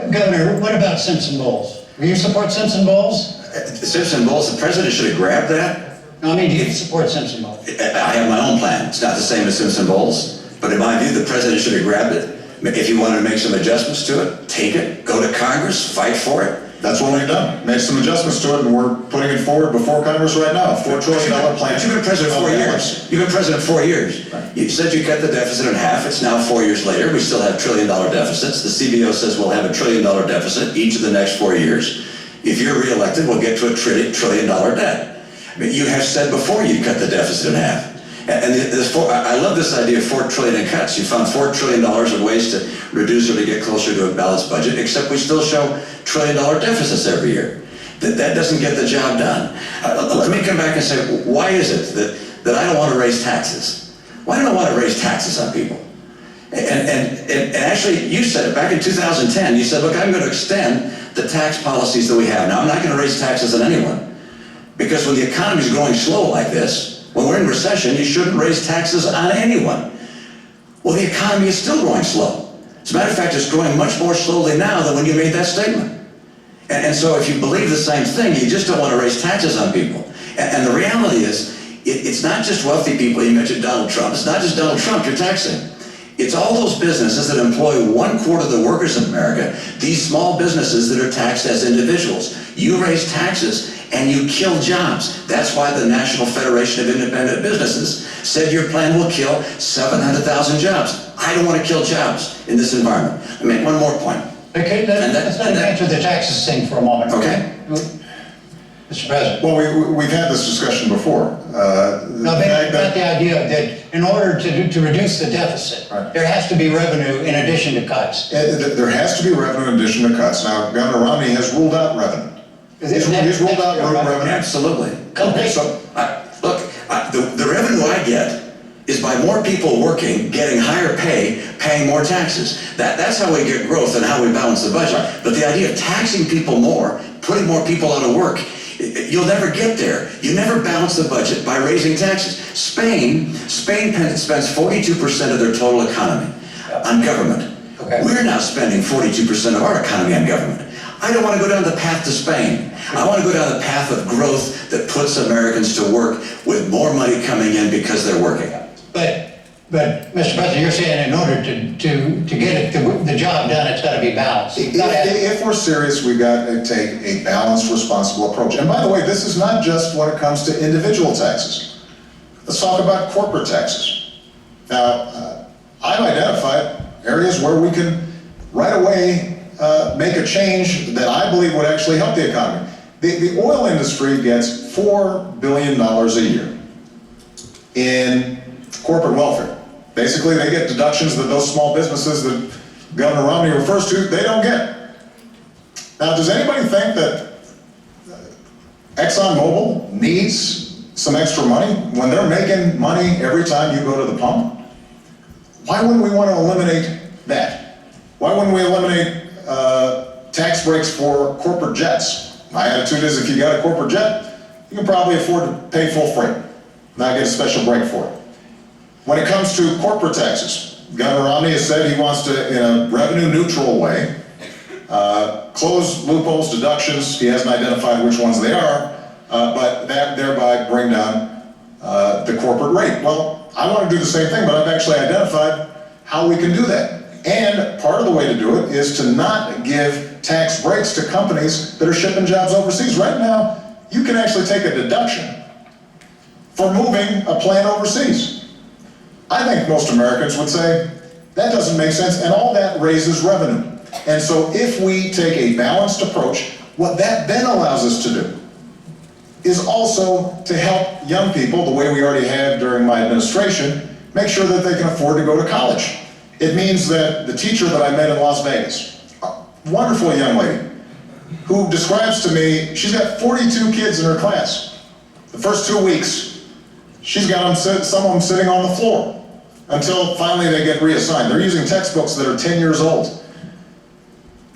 Governor, what about Simpson Bowles? Do you support Simpson Bowles? Simpson Bowles, the president should have grabbed that. No, I mean, do you support Simpson Bowles? I have my own plan. It's not the same as Simpson Bowles, but in my view, the president should have grabbed it. If you wanted to make some adjustments to it, take it, go to Congress, fight for it. That's what we've done. Made some adjustments to it, and we're putting it forward before Congress right now. $4 trillion plan. But you've been president 4 years. You've been president 4 years. Right. You said you cut the deficit in half. It's now 4 years later. We still have $1 trillion deficits. The CBO says we'll have $1 trillion deficit each of the next 4 years. If you're reelected, we'll get to a $1 trillion debt. I mean, you have said before you'd cut the deficit in half. And I love this idea of $4 trillion in cuts. You found $4 trillion of ways to reduce or to get closer to a balanced budget, except we still show $1 trillion deficits every year. That doesn't get the job done. Let me come back and say, why is it that I don't want to raise taxes? Why don't I want to raise taxes on people? And actually, you said it back in 2010. You said, look, I'm going to extend the tax policies that we have. Now, I'm not going to raise taxes on anyone. Because when the economy is growing slow like this, when we're in recession, you shouldn't raise taxes on anyone. Well, the economy is still growing slow. As a matter of fact, it's growing much more slowly now than when you made that statement. And so if you believe the same thing, you just don't want to raise taxes on people. And the reality is, it's not just wealthy people. You mentioned Donald Trump. It's not just Donald Trump you're taxing. It's all those businesses that employ 1/4 of the workers in America, these small businesses that are taxed as individuals. You raise taxes and you kill jobs. That's why the National Federation of Independent Businesses said your plan will kill 700,000 jobs. I don't want to kill jobs in this environment. Let me make one more point. Okay, let's answer the taxes thing for a moment. Okay. Mr. President. Well, we've had this discussion before. No, about the idea that in order to reduce the deficit, right, there has to be revenue in addition to cuts. There has to be revenue in addition to cuts. Now, Governor Romney has ruled out revenue. He's ruled out revenue. Absolutely. Okay. So, Look, the revenue I get is by more people working, getting higher pay, paying more taxes. That's how we get growth and how we balance the budget. But the idea of taxing people more, putting more people out of work, you'll never get there. You never balance the budget by raising taxes. Spain spends 42% of their total economy on government. Okay. We're now spending 42% of our economy on government. I don't want to go down the path to Spain. I want to go down the path of growth that puts Americans to work with more money coming in because they're working. But Mr. President, you're saying in order to get the job done, it's got to be balanced. if we're serious, we've got to take a balanced, responsible approach. And by the way, this is not just when it comes to individual taxes. Let's talk about corporate taxes. Now, I've identified areas where we can right away make a change that I believe would actually help the economy. The oil industry gets $4 billion a year in corporate welfare. Basically, they get deductions that those small businesses that Governor Romney refers to, they don't get. Now, does anybody think that ExxonMobil needs some extra money when they're making money every time you go to the pump? Why wouldn't we want to eliminate that? Why wouldn't we eliminate tax breaks for corporate jets? My attitude is if you got a corporate jet, you can probably afford to pay full freight, not get a special break for it. When it comes to corporate taxes, Governor Romney has said he wants to, in a revenue neutral way, close loopholes, deductions. He hasn't identified which ones they are, but that thereby bring down the corporate rate. Well, I want to do the same thing, but I've actually identified how we can do that. And part of the way to do it is to not give tax breaks to companies that are shipping jobs overseas. Right now, you can actually take a deduction for moving a plant overseas. I think most Americans would say, that doesn't make sense, and all that raises revenue. And so if we take a balanced approach, what that then allows us to do is also to help young people, the way we already have during my administration, make sure that they can afford to go to college. It means that the teacher that I met in Las Vegas, a wonderful young lady, who describes to me, she's got 42 kids in her class. The first 2 weeks, she's got them some of them sitting on the floor until finally they get reassigned. They're using textbooks that are 10 years old.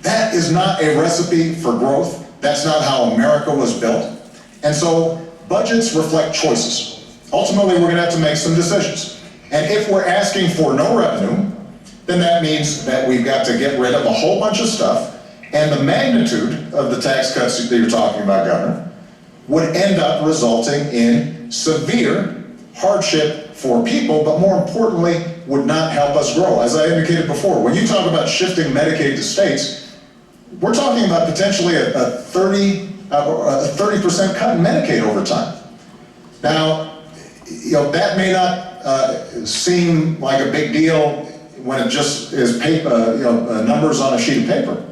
That is not a recipe for growth. That's not how America was built. And so budgets reflect choices. Ultimately, we're going to have to make some decisions. And if we're asking for no revenue, then that means that we've got to get rid of a whole bunch of stuff. And the magnitude of the tax cuts that you're talking about, Governor, would end up resulting in severe hardship for people, but more importantly, would not help us grow. As I indicated before, when you talk about shifting Medicaid to states, we're talking about potentially a 30% cut in Medicaid over time. Now, that may not seem like a big deal when it just is paper, numbers on a sheet of paper.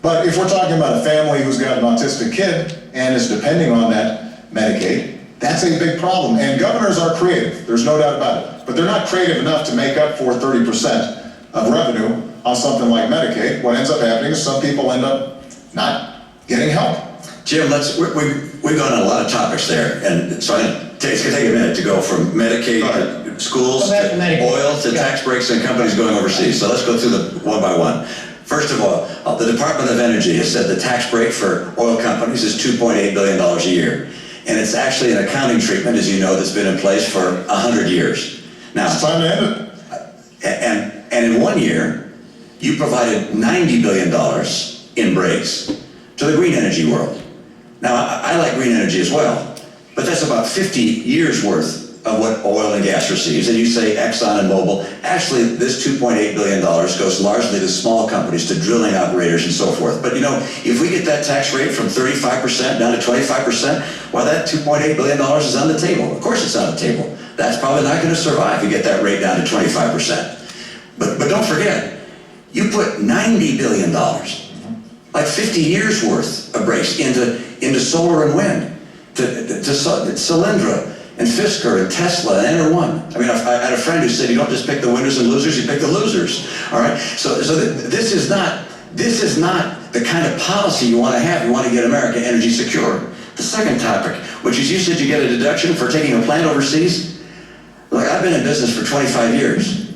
But if we're talking about a family who's got an autistic kid and is depending on that Medicaid, that's a big problem. And governors are creative, there's no doubt about it. But they're not creative enough to make up for 30% of revenue on something like Medicaid. What ends up happening is some people end up not getting help. Jim, we've gone on a lot of topics there, and so it's going to take a minute to go from Medicaid to schools to oil to tax breaks and companies going overseas. So let's go through them one by one. First of all, the Department of Energy has said the tax break for oil companies is $2.8 billion a year. And it's actually an accounting treatment, as you know, that's been in place for 100 years. Now, it's time to end it. And in 1 year, you provided $90 billion in breaks to the green energy world. Now, I like green energy as well, but that's about 50 years worth of what oil and gas receives. And you say Exxon and Mobil. Actually, this $2.8 billion goes largely to small companies, to drilling operators and so forth. But if we get that tax rate from 35% down to 25%, well, that $2.8 billion is on the table. Of course it's on the table. That's probably not going to survive if you get that rate down to 25%. But don't forget, you put $90 billion, like 50 years worth of breaks into solar and wind, to Solyndra, and Fisker, and Tesla, and Enter1. I mean, I had a friend who said, you don't just pick the winners and losers, you pick the losers. All right? So this is not the kind of policy you want to have. You want to get America energy secure. The second topic, which is you said you get a deduction for taking a plant overseas. Look, I've been in business for 25 years.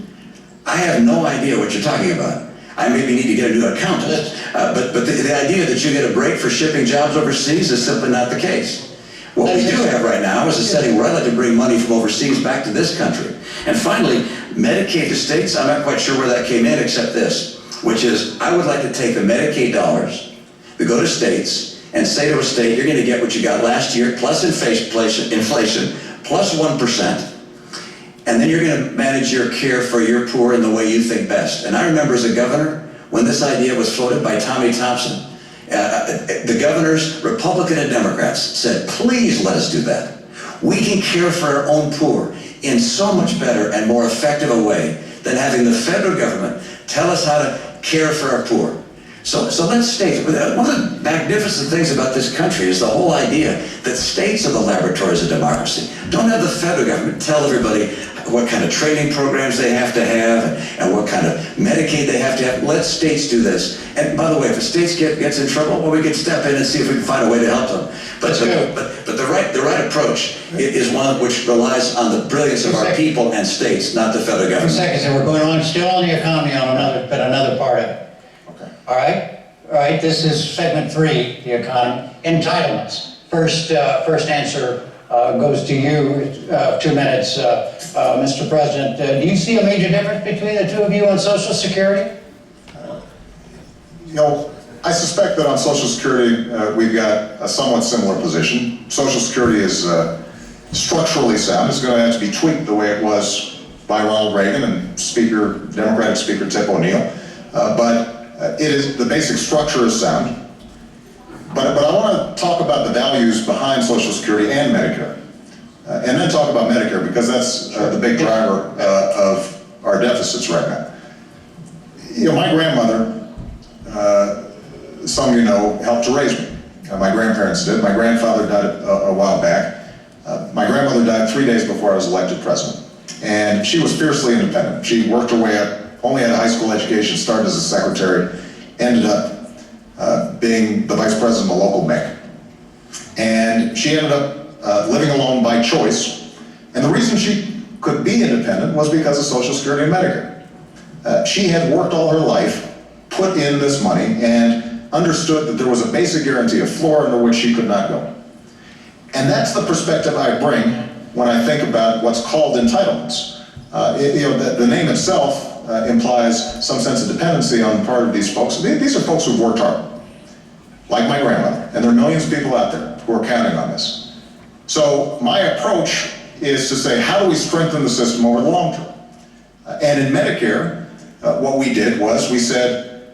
I have no idea what you're talking about. I maybe need to get a new accountant. But the idea that you get a break for shipping jobs overseas is simply not the case. What we do have right now is a setting where I'd like to bring money from overseas back to this country. And finally, Medicaid to states, I'm not quite sure where that came in except this, which is I would like to take the Medicaid dollars that go to states and say to a state, you're going to get what you got last year plus inflation plus 1%, and then you're going to manage your care for your poor in the way you think best. And I remember as a governor, when this idea was floated by Tommy Thompson, the governors, Republican and Democrats, said, please let us do that. We can care for our own poor in so much better and more effective a way than having the federal government tell us how to care for our poor. So let's state, one of the magnificent things about this country is the whole idea that states are the laboratories of democracy. Don't have the federal government tell everybody what kind of training programs they have to have and what kind of Medicaid they have to have. Let states do this. And by the way, if a state gets in trouble, well, we can step in and see if we can find a way to help them. But the right approach is one which relies on the brilliance of our people and states, not the federal government. 2 seconds, and we're going on still on the economy on another part of it. Okay. All right. This is segment 3, the economy. Entitlements. First answer goes to you. 2 minutes, Mr. President. Do you see a major difference between the two of you on Social Security? I suspect that on Social Security, we've got a somewhat similar position. Social Security is structurally sound. It's going to have to be tweaked the way it was by Ronald Reagan and Democratic Speaker Tip O'Neill. But the basic structure is sound. But I want to talk about the values behind Social Security and Medicare. And then talk about Medicare, because that's the big driver of our deficits right now. You know, my grandmother, some of you know, helped to raise me. My grandparents did. My grandfather died a while back. My grandmother died 3 days before I was elected president. And she was fiercely independent. She worked her way up, only had a high school education, started as a secretary, ended up being the vice president of a local bank. And she ended up living alone by choice. And the reason she could be independent was because of Social Security and Medicare. She had worked all her life, put in this money, and understood that there was a basic guarantee, a floor under which she could not go. And that's the perspective I bring when I think about what's called entitlements. The name itself implies some sense of dependency on the part of these folks. These are folks who've worked hard, like my grandmother, and there are millions of people out there who are counting on this. So my approach is to say, how do we strengthen the system over the long term? And in Medicare, what we did was we said,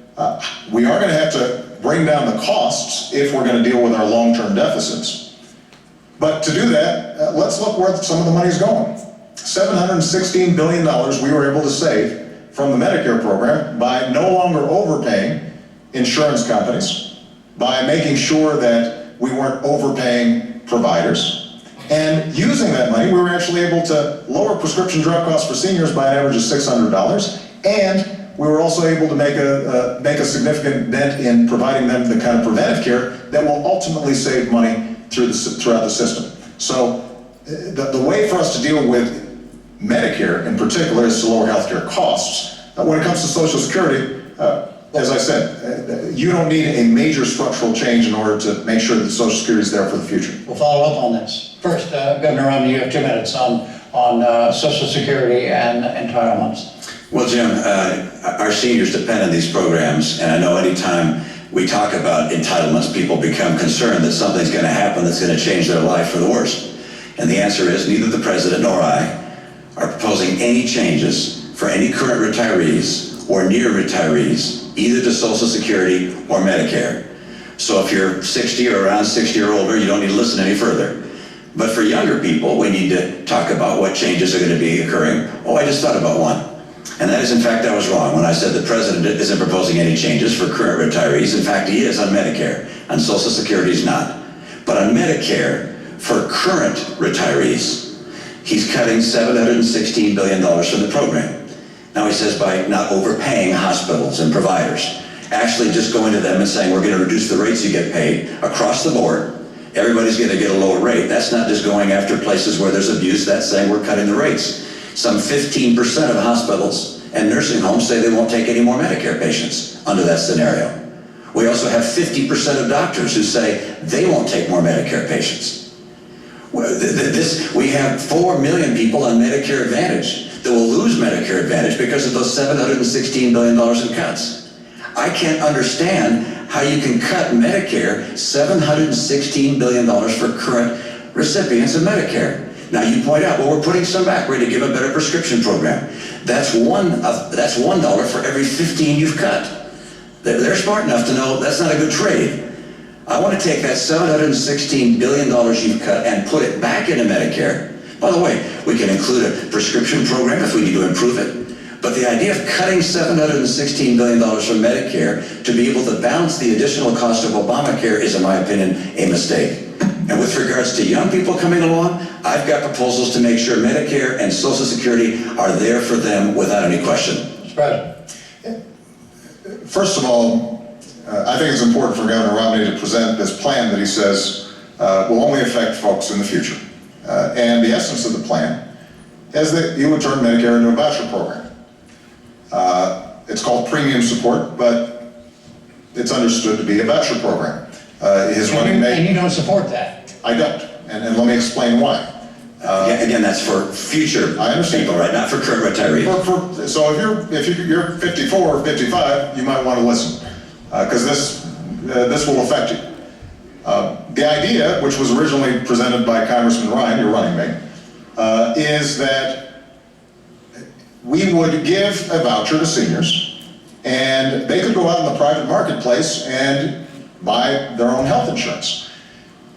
we are going to have to bring down the costs if we're going to deal with our long-term deficits. But to do that, let's look where some of the money's going. $716 billion we were able to save from the Medicare program by no longer overpaying insurance companies, by making sure that we weren't overpaying providers. And using that money, we were actually able to lower prescription drug costs for seniors by an average of $600, and we were also able to make a significant dent in providing them the kind of preventive care that will ultimately save money throughout the system. So the way for us to deal with Medicare in particular is to lower healthcare costs. When it comes to Social Security, as I said, you don't need a major structural change in order to make sure that Social Security is there for the future. We'll follow up on this. First, Governor Romney, you have 2 minutes on Social Security and entitlements. Well, Jim, our seniors depend on these programs, and I know anytime we talk about entitlements, people become concerned that something's going to happen that's going to change their life for the worse. And the answer is neither the President nor I are proposing any changes for any current retirees or near retirees, either to Social Security or Medicare. So if you're 60 or around 60 or older, you don't need to listen any further. But for younger people, we need to talk about what changes are going to be occurring. Oh, I just thought about one. And that is, in fact, I was wrong when I said the President isn't proposing any changes for current retirees. In fact, he is on Medicare. On Social Security, he's not. But on Medicare, for current retirees, he's cutting $716 billion from the program. Now he says by not overpaying hospitals and providers, actually just going to them and saying we're going to reduce the rates you get paid across the board. Everybody's going to get a lower rate. That's not just going after places where there's abuse, that's saying we're cutting the rates. Some 15% of hospitals and nursing homes say they won't take any more Medicare patients under that scenario. We also have 50% of doctors who say they won't take more Medicare patients. We have 4 million people on Medicare Advantage that will lose Medicare Advantage because of those $716 billion in cuts. I can't understand how you can cut Medicare $716 billion for current recipients of Medicare. Now you point out, well, we're putting some back. We're going to give a better prescription program. That's $1 for every 15 you've cut. They're smart enough to know that's not a good trade. I want to take that $716 billion you've cut and put it back into Medicare. By the way, we can include a prescription program if we need to improve it. But the idea of cutting $716 billion from Medicare to be able to balance the additional cost of Obamacare is, in my opinion, a mistake. And with regards to young people coming along, I've got proposals to make sure Medicare and Social Security are there for them without any question. Mr. President. First of all, I think it's important for Governor Romney to present this plan that he says will only affect folks in the future. And the essence of the plan is that he would turn Medicare into a voucher program. It's called premium support, but it's understood to be a voucher program. And you don't support that? I don't, and let me explain why. Again, that's for future people, right? Not for current retirees. So if you're 54 or 55, you might want to listen, because this will affect you. The idea, which was originally presented by Congressman Ryan, your running mate, is that we would give a voucher to seniors, and they could go out in the private marketplace and buy their own health insurance.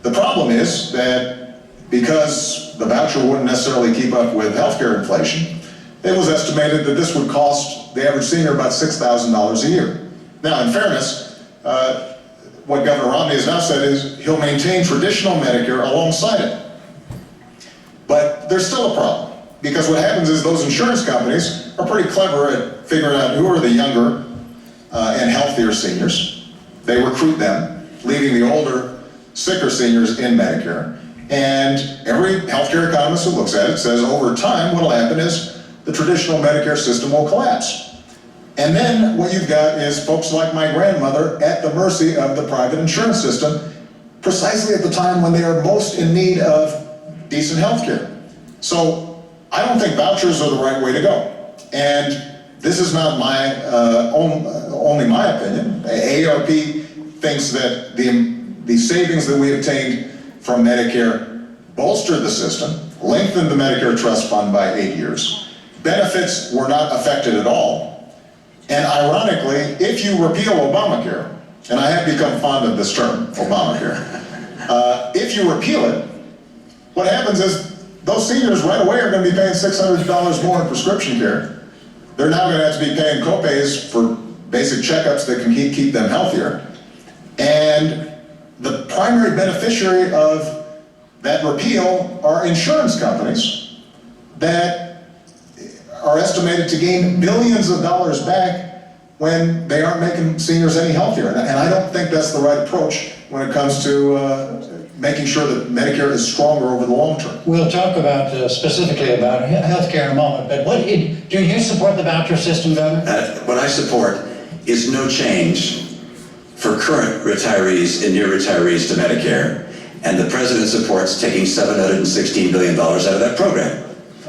The problem is that because the voucher wouldn't necessarily keep up with healthcare inflation, it was estimated that this would cost the average senior about $6,000 a year. Now, in fairness, what Governor Romney has now said is he'll maintain traditional Medicare alongside it. But there's still a problem, because what happens is those insurance companies are pretty clever at figuring out who are the younger and healthier seniors. They recruit them, leaving the older, sicker seniors in Medicare. And every healthcare economist who looks at it says over time what will happen is the traditional Medicare system will collapse. And then what you've got is folks like my grandmother at the mercy of the private insurance system, precisely at the time when they are most in need of decent health care. So I don't think vouchers are the right way to go. And this is not my only my opinion. AARP thinks that the savings that we obtained from Medicare bolstered the system, lengthened the Medicare trust fund by 8 years. Benefits were not affected at all. And ironically, if you repeal Obamacare, and I have become fond of this term, Obamacare, if you repeal it, what happens is those seniors right away are going to be paying $600 more in prescription care. They're now going to have to be paying copays for basic checkups that can keep them healthier. And the primary beneficiary of that repeal are insurance companies that are estimated to gain billions of dollars back when they aren't making seniors any healthier. And I don't think that's the right approach when it comes to making sure that Medicare is stronger over the long term. We'll talk about specifically about healthcare in a moment, but do you support the voucher system, Governor? What I support is no change for current retirees and near retirees to Medicare, and the President supports taking $716 billion out of that program.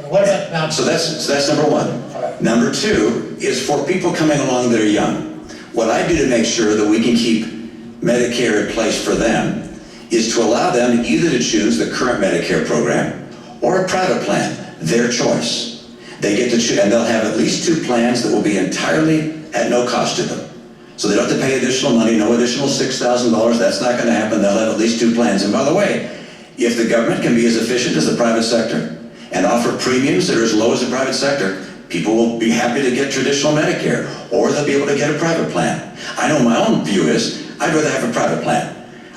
What about vouchers? So that's number one. Right. Number two is for people coming along that are young. What I do to make sure that we can keep Medicare in place for them is to allow them either to choose the current Medicare program or a private plan, their choice. They get to choose, and they'll have at least 2 plans that will be entirely at no cost to them. So they don't have to pay additional money, no additional $6,000, that's not going to happen. They'll have at least 2 plans. And by the way, if the government can be as efficient as the private sector and offer premiums that are as low as the private sector, people will be happy to get traditional Medicare, or they'll be able to get a private plan. I know my own view is, I'd rather have a private plan.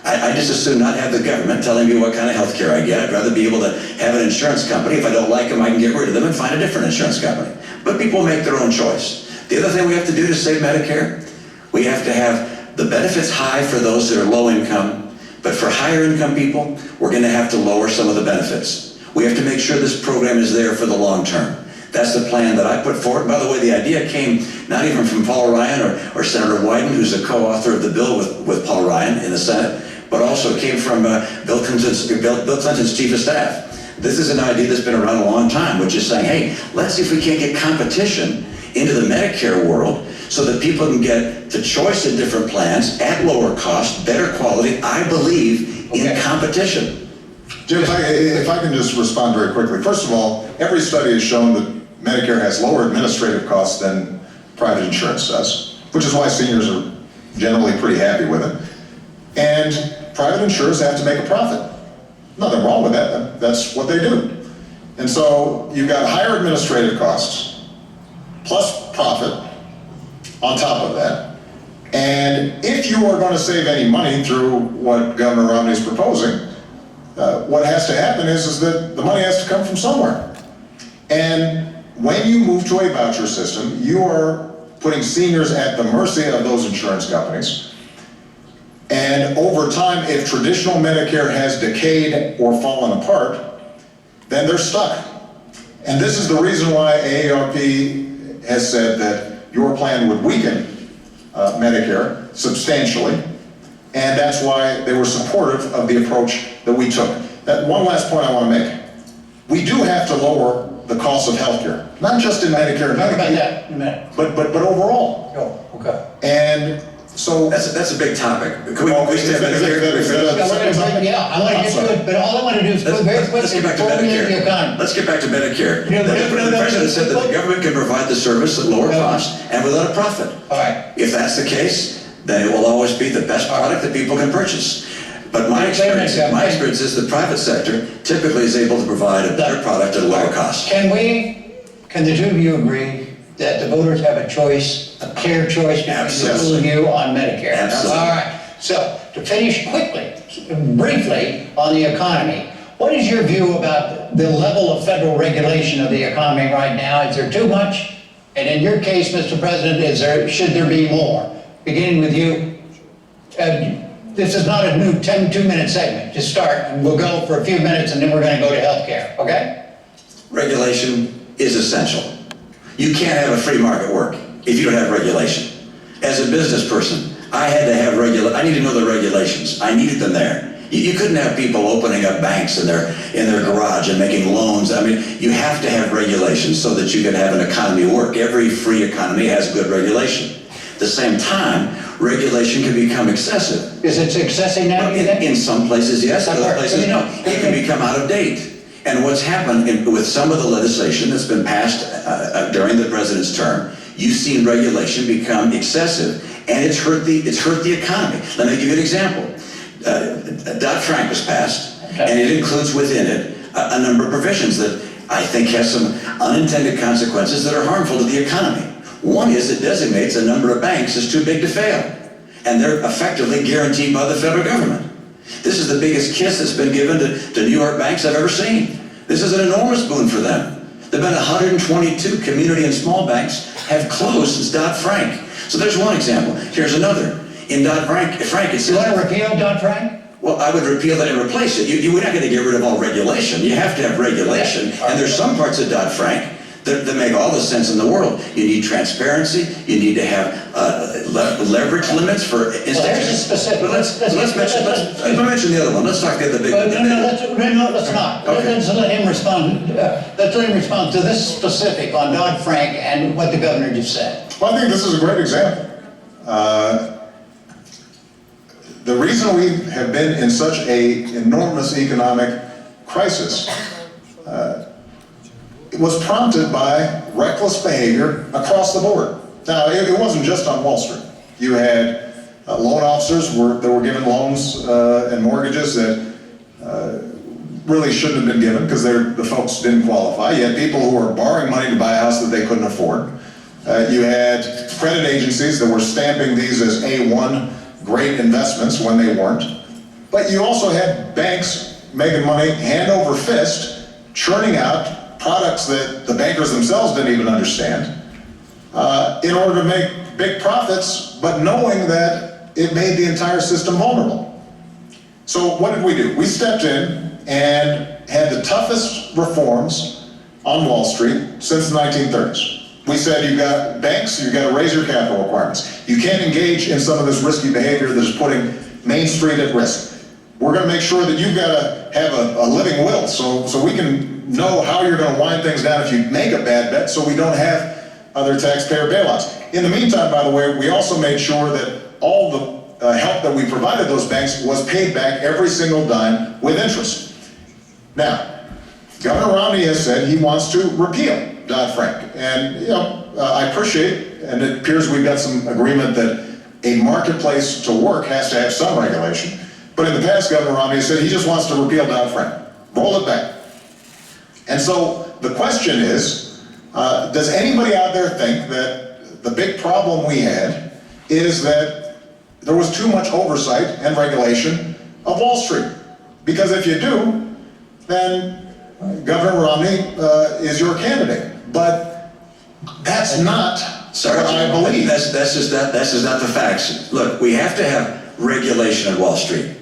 I just as soon not have the government telling me what kind of health care I get. I'd rather be able to have an insurance company. If I don't like them, I can get rid of them and find a different insurance company. But people make their own choice. The other thing we have to do to save Medicare, we have to have the benefits high for those that are low income, but for higher income people, we're going to have to lower some of the benefits. We have to make sure this program is there for the long term. That's the plan that I put forward. By the way, the idea came not even from Paul Ryan or Senator Wyden, who's a co-author of the bill with Paul Ryan in the Senate, but also came from Bill Clinton's chief of staff. This is an idea that's been around a long time, which is saying, hey, let's see if we can't get competition into the Medicare world so that people can get the choice of different plans at lower cost, better quality, I believe, in competition. Jim, if I can just respond very quickly. First of all, every study has shown that Medicare has lower administrative costs than private insurance does, which is why seniors are generally pretty happy with it. And private insurers have to make a profit. Nothing wrong with that. That's what they do. And so you've got higher administrative costs plus profit on top of that. And if you are going to save any money through what Governor Romney is proposing, what has to happen is that the money has to come from somewhere. And when you move to a voucher system, you are putting seniors at the mercy of those insurance companies. And over time, if traditional Medicare has decayed or fallen apart, then they're stuck. And this is the reason why AARP has said that your plan would weaken Medicare substantially. And that's why they were supportive of the approach that we took. That one last point I want to make. We do have to lower the cost of healthcare, not just in Medicare and Talk about Medicaid, that in a minute. but overall. Oh, okay. And So That's a big topic. Can we step in is here? Yeah, I want to get to it, but all I want to do is go very Let's quickly get back to before we leave the Medicare. economy. Let's get back to Medicare. No, The president said that the government can provide the service at lower cost and without a profit. All right. If that's the case, then it will always be the best product that people can purchase. But my experience is the private sector typically is able to provide a better product at a lower cost. Can the two of you agree that the voters have a choice, a clear choice between the two of you on Medicare? Absolutely. All right. So, to finish quickly, briefly, on the economy, what is your view about the level of federal regulation of the economy right now? Is there too much? And in your case, Mr. President, should there be more? Beginning with you. This is not a new 2-minute segment. Just start, and we'll go for a few minutes, and then we're going to go to healthcare, okay? Regulation is essential. You can't have a free market work if you don't have regulation. As a business person, I had to have I need to know the regulations. I needed them there. You couldn't have people opening up banks in their garage and making loans. I mean, you have to have regulations so that you can have an economy work. Every free economy has good regulation. At the same time, regulation can become excessive. Is it excessive now? In some places, yes. Other places, no. It can become out of date. And what's happened with some of the legislation that's been passed during the president's term, you've seen regulation become excessive, and it's hurt the economy. Let me give you an example. Dodd-Frank was passed, and it includes within it a number of provisions that I think have some unintended consequences that are harmful to the economy. One is it designates a number of banks as too big to fail, and they're effectively guaranteed by the federal government. This is the biggest kiss that's been given to New York banks I've ever seen. This is an enormous boon for them. There have been 122 community and small banks have closed since Dodd-Frank. So there's one example. Here's another. In Dodd-Frank, it says... You want to repeal Dodd-Frank? Well, I would repeal it and replace it. We're not going to get rid of all regulation. You have to have regulation. And there's some parts of Dodd-Frank that make all the sense in the world. You need transparency. You need to have leverage limits for institutions. Well, there's a specific. Let's mention the other one. Let's talk about the big one. No, let's not. Okay. Let's let him respond. Let's let him respond to this specific on Dodd-Frank and what the governor just said. Well, I think this is a great example. The reason we have been in such an enormous economic crisis it was prompted by reckless behavior across the board. Now, it wasn't just on Wall Street. You had loan officers that were given loans and mortgages that really shouldn't have been given because the folks didn't qualify. You had people who were borrowing money to buy a house that they couldn't afford. You had credit agencies that were stamping these as A1 great investments when they weren't. But you also had banks making money hand over fist, churning out products that the bankers themselves didn't even understand in order to make big profits, but knowing that it made the entire system vulnerable. So what did we do? We stepped in and had the toughest reforms on Wall Street since the 1930s. We said, you've got banks, you've got to raise your capital requirements. You can't engage in some of this risky behavior that is putting Main Street at risk. We're going to make sure that you've got to have a living will so we can know how you're going to wind things down if you make a bad bet so we don't have other taxpayer bailouts. In the meantime, by the way, we also made sure that all the help that we provided those banks was paid back every single dime with interest. Now, Governor Romney has said he wants to repeal Dodd-Frank. And, I appreciate, and it appears we've got some agreement that a marketplace to work has to have some regulation. But in the past, Governor Romney said he just wants to repeal Dodd-Frank, roll it back. And so the question is, does anybody out there think that the big problem we had is that there was too much oversight and regulation of Wall Street? Because if you do, then Governor Romney is your candidate. But that's not what I believe. That's just not the facts. Look, we have to have regulation at Wall Street.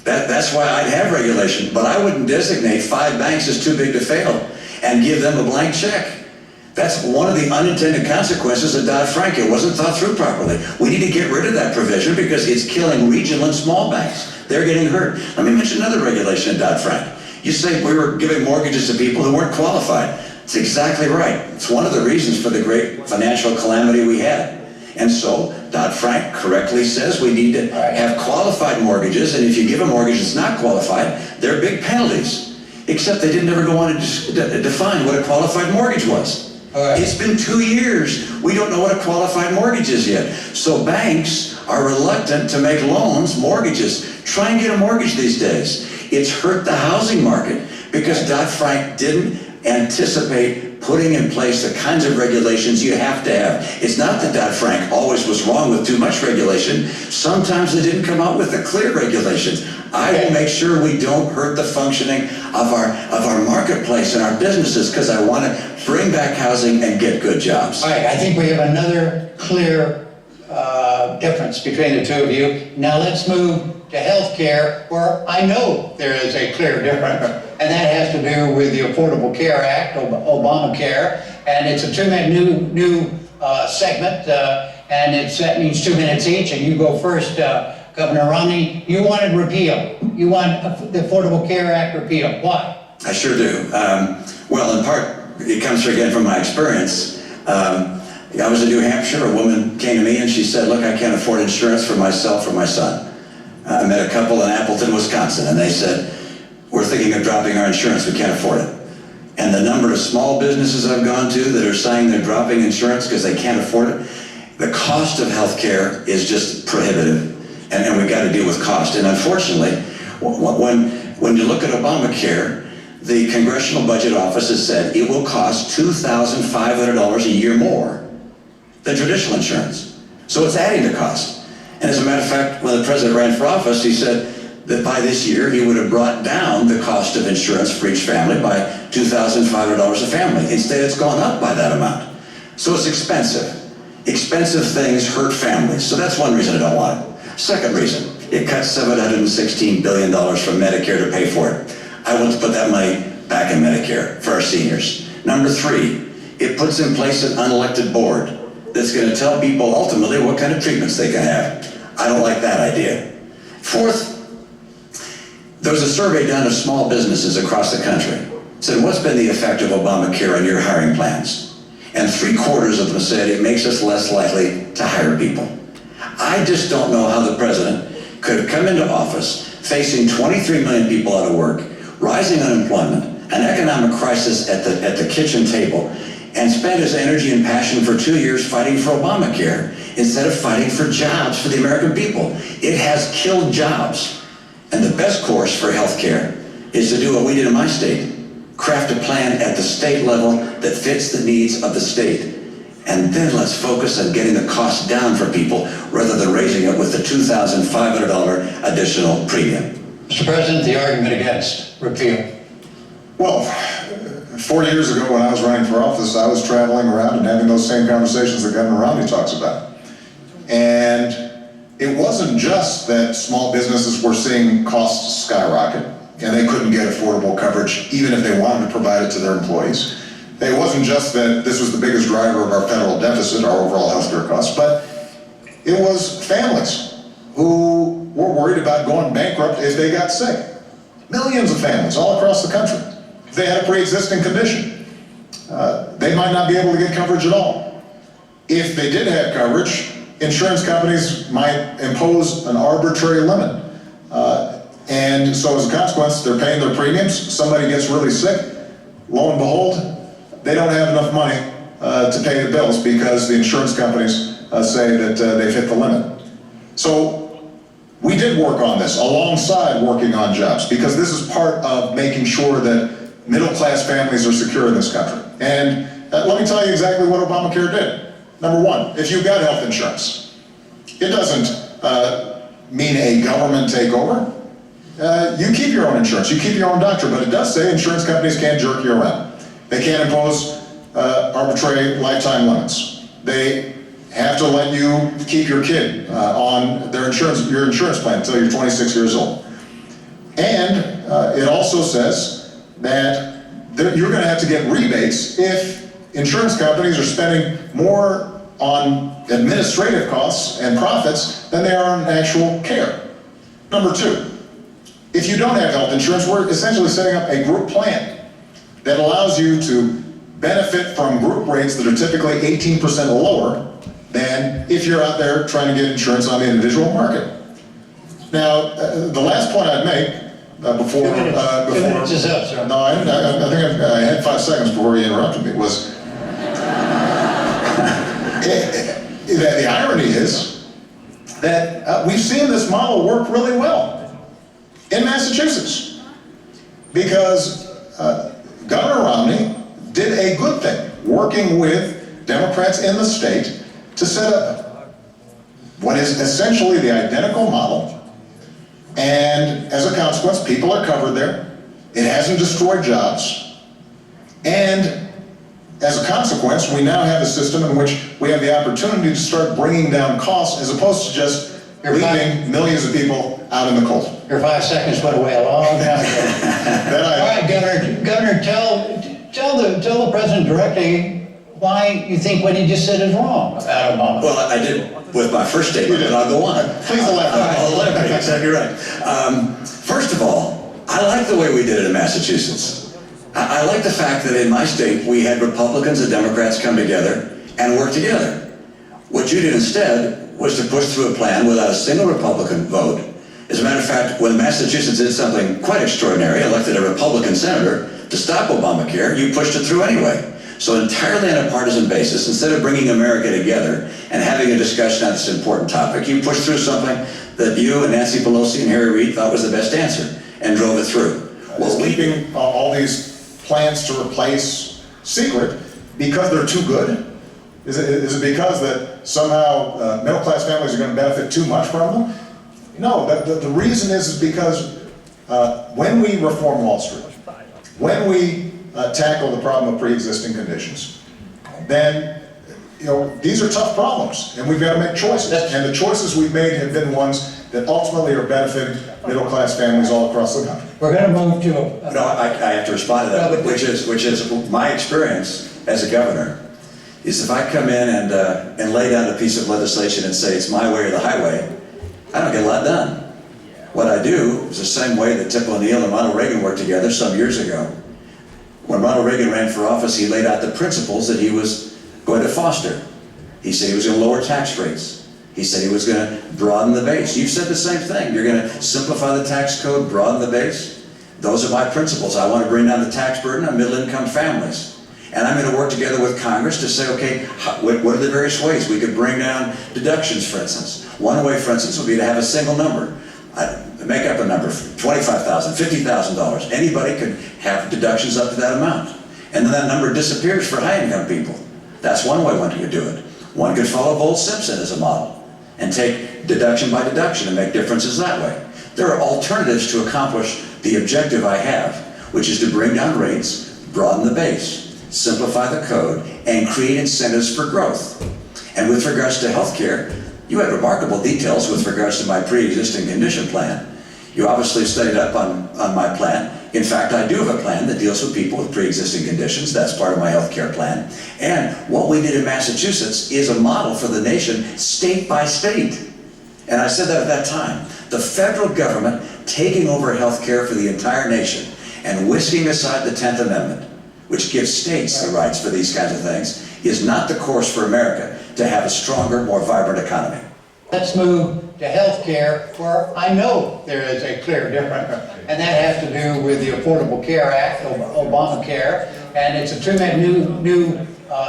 That's why I'd have regulation, but I wouldn't designate 5 banks as too big to fail and give them a blank check. That's one of the unintended consequences of Dodd-Frank. It wasn't thought through properly. We need to get rid of that provision because it's killing regional and small banks. They're getting hurt. Let me mention another regulation in Dodd-Frank. You say we were giving mortgages to people who weren't qualified. That's exactly right. It's one of the reasons for the great financial calamity we had. And so Dodd-Frank correctly says we need to have qualified mortgages, and if you give a mortgage that's not qualified, there are big penalties. Except they didn't ever go on to define what a qualified mortgage was. It's been 2 years. We don't know what a qualified mortgage is yet. So banks are reluctant to make loans, mortgages. Try and get a mortgage these days. It's hurt the housing market because Dodd-Frank didn't anticipate putting in place the kinds of regulations you have to have. It's not that Dodd-Frank always was wrong with too much regulation. Sometimes they didn't come out with the clear regulations. I will make sure we don't hurt the functioning of our marketplace and our businesses because I want to bring back housing and get good jobs. All right, I think we have another clear difference between the two of you. Now let's move to health care, where I know there is a clear difference, and that has to do with the Affordable Care Act, Obamacare, and it's a two-minute new segment, and that means 2 minutes each, and you go first, Governor Romney. You wanted repeal. You want the Affordable Care Act repeal. Why? I sure do. Well, in part, it comes again from my experience. I was in New Hampshire. A woman came to me and she said, look, I can't afford insurance for myself or my son. I met a couple in Appleton, Wisconsin, and they said, we're thinking of dropping our insurance. We can't afford it. And the number of small businesses I've gone to that are saying they're dropping insurance because they can't afford it, the cost of health care is just prohibitive. And we've got to deal with cost. And unfortunately, when you look at Obamacare, the Congressional Budget Office has said it will cost $2,500 a year more than traditional insurance. So it's adding to cost. And as a matter of fact, when the president ran for office, he said that by this year he would have brought down the cost of insurance for each family by $2,500 a family. Instead, it's gone up by that amount. So it's expensive. Expensive things hurt families. So that's one reason I don't want it. Second reason, it cuts $716 billion from Medicare to pay for it. I want to put that money back in Medicare for our seniors. Number three, it puts in place an unelected board that's going to tell people ultimately what kind of treatments they can have. I don't like that idea. Fourth, there was a survey done of small businesses across the country. It said, what's been the effect of Obamacare on your hiring plans? And 3/4 of them said it makes us less likely to hire people. I just don't know how the president could have come into office facing 23 million people out of work, rising unemployment, an economic crisis at the kitchen table, and spent his energy and passion for 2 years fighting for Obamacare instead of fighting for jobs for the American people. It has killed jobs. And the best course for health care is to do what we did in my state, craft a plan at the state level that fits the needs of the state. And then let's focus on getting the cost down for people rather than raising it with the $2,500 additional premium. Mr. President, the argument against repeal. Well, 4 years ago when I was running for office, I was traveling around and having those same conversations that Governor Romney talks about. And it wasn't just that small businesses were seeing costs skyrocket and they couldn't get affordable coverage even if they wanted to provide it to their employees. It wasn't just that this was the biggest driver of our federal deficit, our overall health care costs, but it was families who were worried about going bankrupt if they got sick. Millions of families all across the country. If they had a pre-existing condition, they might not be able to get coverage at all. If they did have coverage, insurance companies might impose an arbitrary limit. And so as a consequence, they're paying their premiums, somebody gets really sick, lo and behold, they don't have enough money to pay the bills because the insurance companies say that they've hit the limit. So we did work on this alongside working on jobs because this is part of making sure that middle-class families are secure in this country. And let me tell you exactly what Obamacare did. Number one, if you've got health insurance, it doesn't mean a government takeover. You keep your own insurance, you keep your own doctor, but it does say insurance companies can't jerk you around. They can't impose arbitrary lifetime limits. They have to let you keep your kid on your insurance plan until you're 26 years old. And it also says that you're going to have to get rebates if insurance companies are spending more on administrative costs and profits than they are on actual care. Number two, if you don't have health insurance, we're essentially setting up a group plan that allows you to benefit from group rates that are typically 18% lower than if you're out there trying to get insurance on the individual market. Now, the last point I'd make before... 2 minutes is up, sir. No, I think I had 5 seconds before you interrupted me, was... the irony is that we've seen this model work really well in Massachusetts because Governor Romney did a good thing, working with Democrats in the state to set up what is essentially the identical model, and as a consequence, people are covered there. It hasn't destroyed jobs, and as a consequence, we now have a system in which we have the opportunity to start bringing down costs as opposed to just leaving millions of people out in the cold. Your 5 seconds went away a long time ago. All right, Governor, tell the president directly why you think what he just said is wrong about Obama. Well, I did with my first statement, but I'll go on. Please elaborate. I'll elaborate, exactly right. First of all, I like the way we did it in Massachusetts. I like the fact that in my state we had Republicans and Democrats come together and work together. What you did instead was to push through a plan without a single Republican vote. As a matter of fact, when Massachusetts did something quite extraordinary, elected a Republican senator to stop Obamacare, you pushed it through anyway. So entirely on a partisan basis, instead of bringing America together and having a discussion on this important topic, you pushed through something that you and Nancy Pelosi and Harry Reid thought was the best answer and drove it through. Well, keeping all these plans to replace secret because they're too good? Is it because that somehow middle-class families are going to benefit too much from them? No, the reason is because when we reform Wall Street, when we tackle the problem of pre-existing conditions, then these are tough problems, and we've got to make choices. And the choices we've made have been ones that ultimately are benefiting middle-class families all across the country. We're going to move to... No, I have to respond to that, which is my experience as a governor, is if I come in and lay down a piece of legislation and say it's my way or the highway, I don't get a lot done. What I do is the same way that Tip O'Neill and Ronald Reagan worked together some years ago. When Ronald Reagan ran for office, he laid out the principles that he was going to foster. He said he was going to lower tax rates. He said he was going to broaden the base. You've said the same thing. You're going to simplify the tax code, broaden the base. Those are my principles. I want to bring down the tax burden on middle-income families. And I'm going to work together with Congress to say, okay, what are the various ways we could bring down deductions, for instance? One way, for instance, would be to have a single number. Make up a number, $25,000, $50,000. Anybody could have deductions up to that amount. And then that number disappears for high-income people. That's one way one could do it. One could follow Volt Simpson as a model and take deduction by deduction and make differences that way. There are alternatives to accomplish the objective I have, which is to bring down rates, broaden the base, simplify the code, and create incentives for growth. And with regards to health care, you had remarkable details with regards to my pre-existing condition plan. You obviously studied up on my plan. In fact, I do have a plan that deals with people with pre-existing conditions. That's part of my health care plan. And what we did in Massachusetts is a model for the nation, state by state. And I said that at that time. The federal government taking over health care for the entire nation and whisking aside the 10th Amendment, which gives states the rights for these kinds of things, is not the course for America to have a stronger, more vibrant economy. Let's move to health care, where I know there is a clear difference, and that has to do with the Affordable Care Act, Obamacare, and it's a two-minute new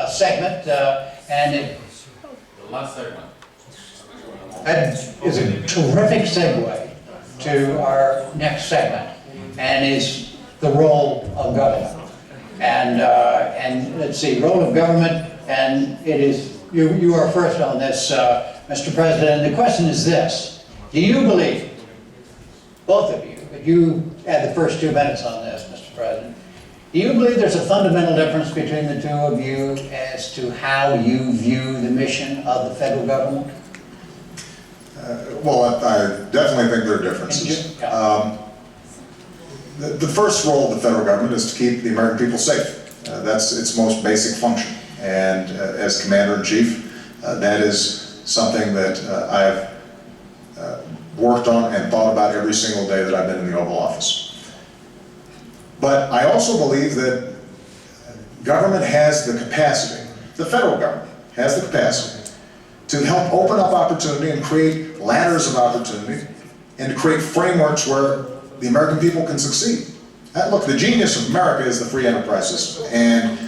segment, and it... The last segment. That is a terrific segue to our next segment, and is the role of government. And let's see, role of government, and it is, you are first on this, Mr. President. The question is this: do you believe, both of you, but you had the first 2 minutes on this, Mr. President, do you believe there's a fundamental difference between the two of you as to how you view the mission of the federal government? Well, I definitely think there are differences. The first role of the federal government is to keep the American people safe. That's its most basic function. And as Commander-in-Chief, that is something that I've worked on and thought about every single day that I've been in the Oval Office. But I also believe that government has the capacity, the federal government has the capacity, to help open up opportunity and create ladders of opportunity and to create frameworks where the American people can succeed. Look, the genius of America is the free enterprise system and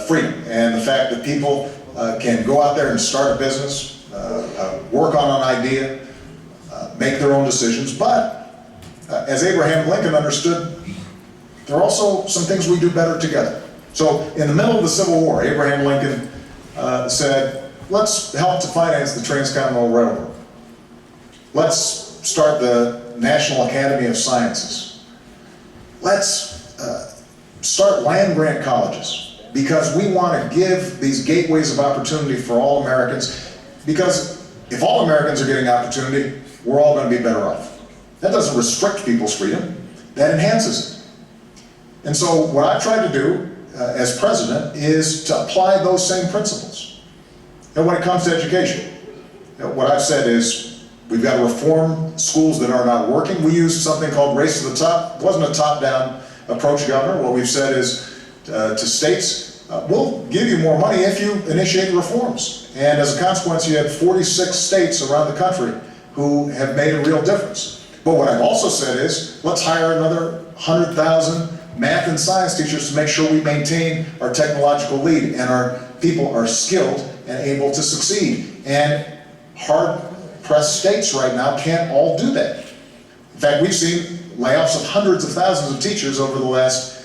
freedom, and the fact that people can go out there and start a business, work on an idea, make their own decisions. But as Abraham Lincoln understood, there are also some things we do better together. So in the middle of the Civil War, Abraham Lincoln said, let's help to finance the Transcontinental Railroad. Let's start the National Academy of Sciences. Let's start land-grant colleges, because we want to give these gateways of opportunity for all Americans, because if all Americans are getting opportunity, we're all going to be better off. That doesn't restrict people's freedom, that enhances it. And so what I've tried to do as president is to apply those same principles. And when it comes to education, what I've said is we've got to reform schools that are not working. We used something called Race to the Top. It wasn't a top-down approach, Governor. What we've said is to states, we'll give you more money if you initiate reforms. And as a consequence, you have 46 states around the country who have made a real difference. But what I've also said is, let's hire another 100,000 math and science teachers to make sure we maintain our technological lead and our people are skilled and able to succeed. And hard-pressed states right now can't all do that. In fact, we've seen layoffs of hundreds of thousands of teachers over the last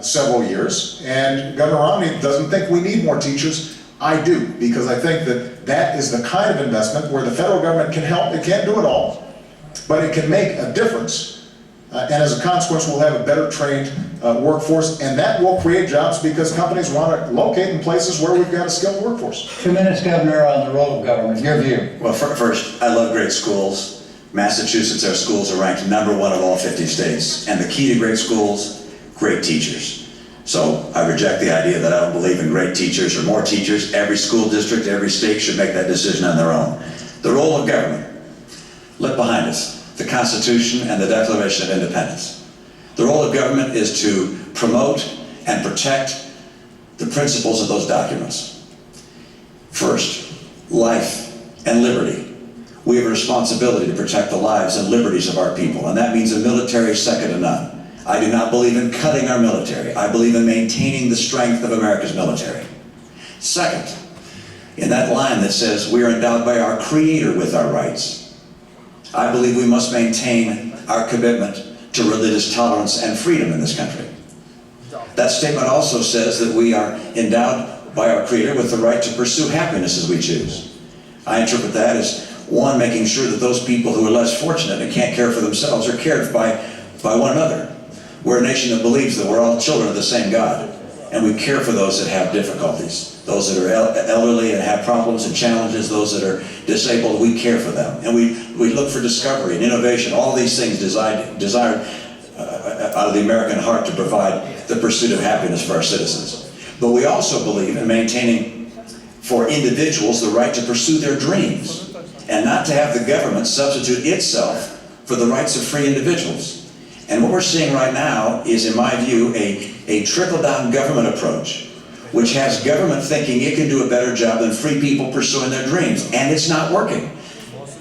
several years, and Governor Romney doesn't think we need more teachers. I do, because I think that that is the kind of investment where the federal government can help. It can't do it all, but it can make a difference. And as a consequence, we'll have a better trained workforce, and that will create jobs because companies want to locate in places where we've got a skilled workforce. 2 minutes, Governor, on the role of government. Your view. Well, first, I love great schools. Massachusetts, our schools are ranked #1 of all 50 states. And the key to great schools, great teachers. So I reject the idea that I don't believe in great teachers or more teachers. Every school district, every state should make that decision on their own. The role of government. Look behind us. The Constitution and the Declaration of Independence. The role of government is to promote and protect the principles of those documents. First, life and liberty. We have a responsibility to protect the lives and liberties of our people, and that means a military second to none. I do not believe in cutting our military. I believe in maintaining the strength of America's military. Second, in that line that says we are endowed by our Creator with our rights, I believe we must maintain our commitment to religious tolerance and freedom in this country. That statement also says that we are endowed by our Creator with the right to pursue happiness as we choose. I interpret that as, one, making sure that those people who are less fortunate and can't care for themselves are cared by one another. We're a nation that believes that we're all children of the same God, and we care for those that have difficulties. Those that are elderly and have problems and challenges, those that are disabled, we care for them. And we look for discovery and innovation, all these things desired out of the American heart to provide the pursuit of happiness for our citizens. But we also believe in maintaining for individuals the right to pursue their dreams and not to have the government substitute itself for the rights of free individuals. And what we're seeing right now is, in my view, a trickle-down government approach, which has government thinking it can do a better job than free people pursuing their dreams, and it's not working.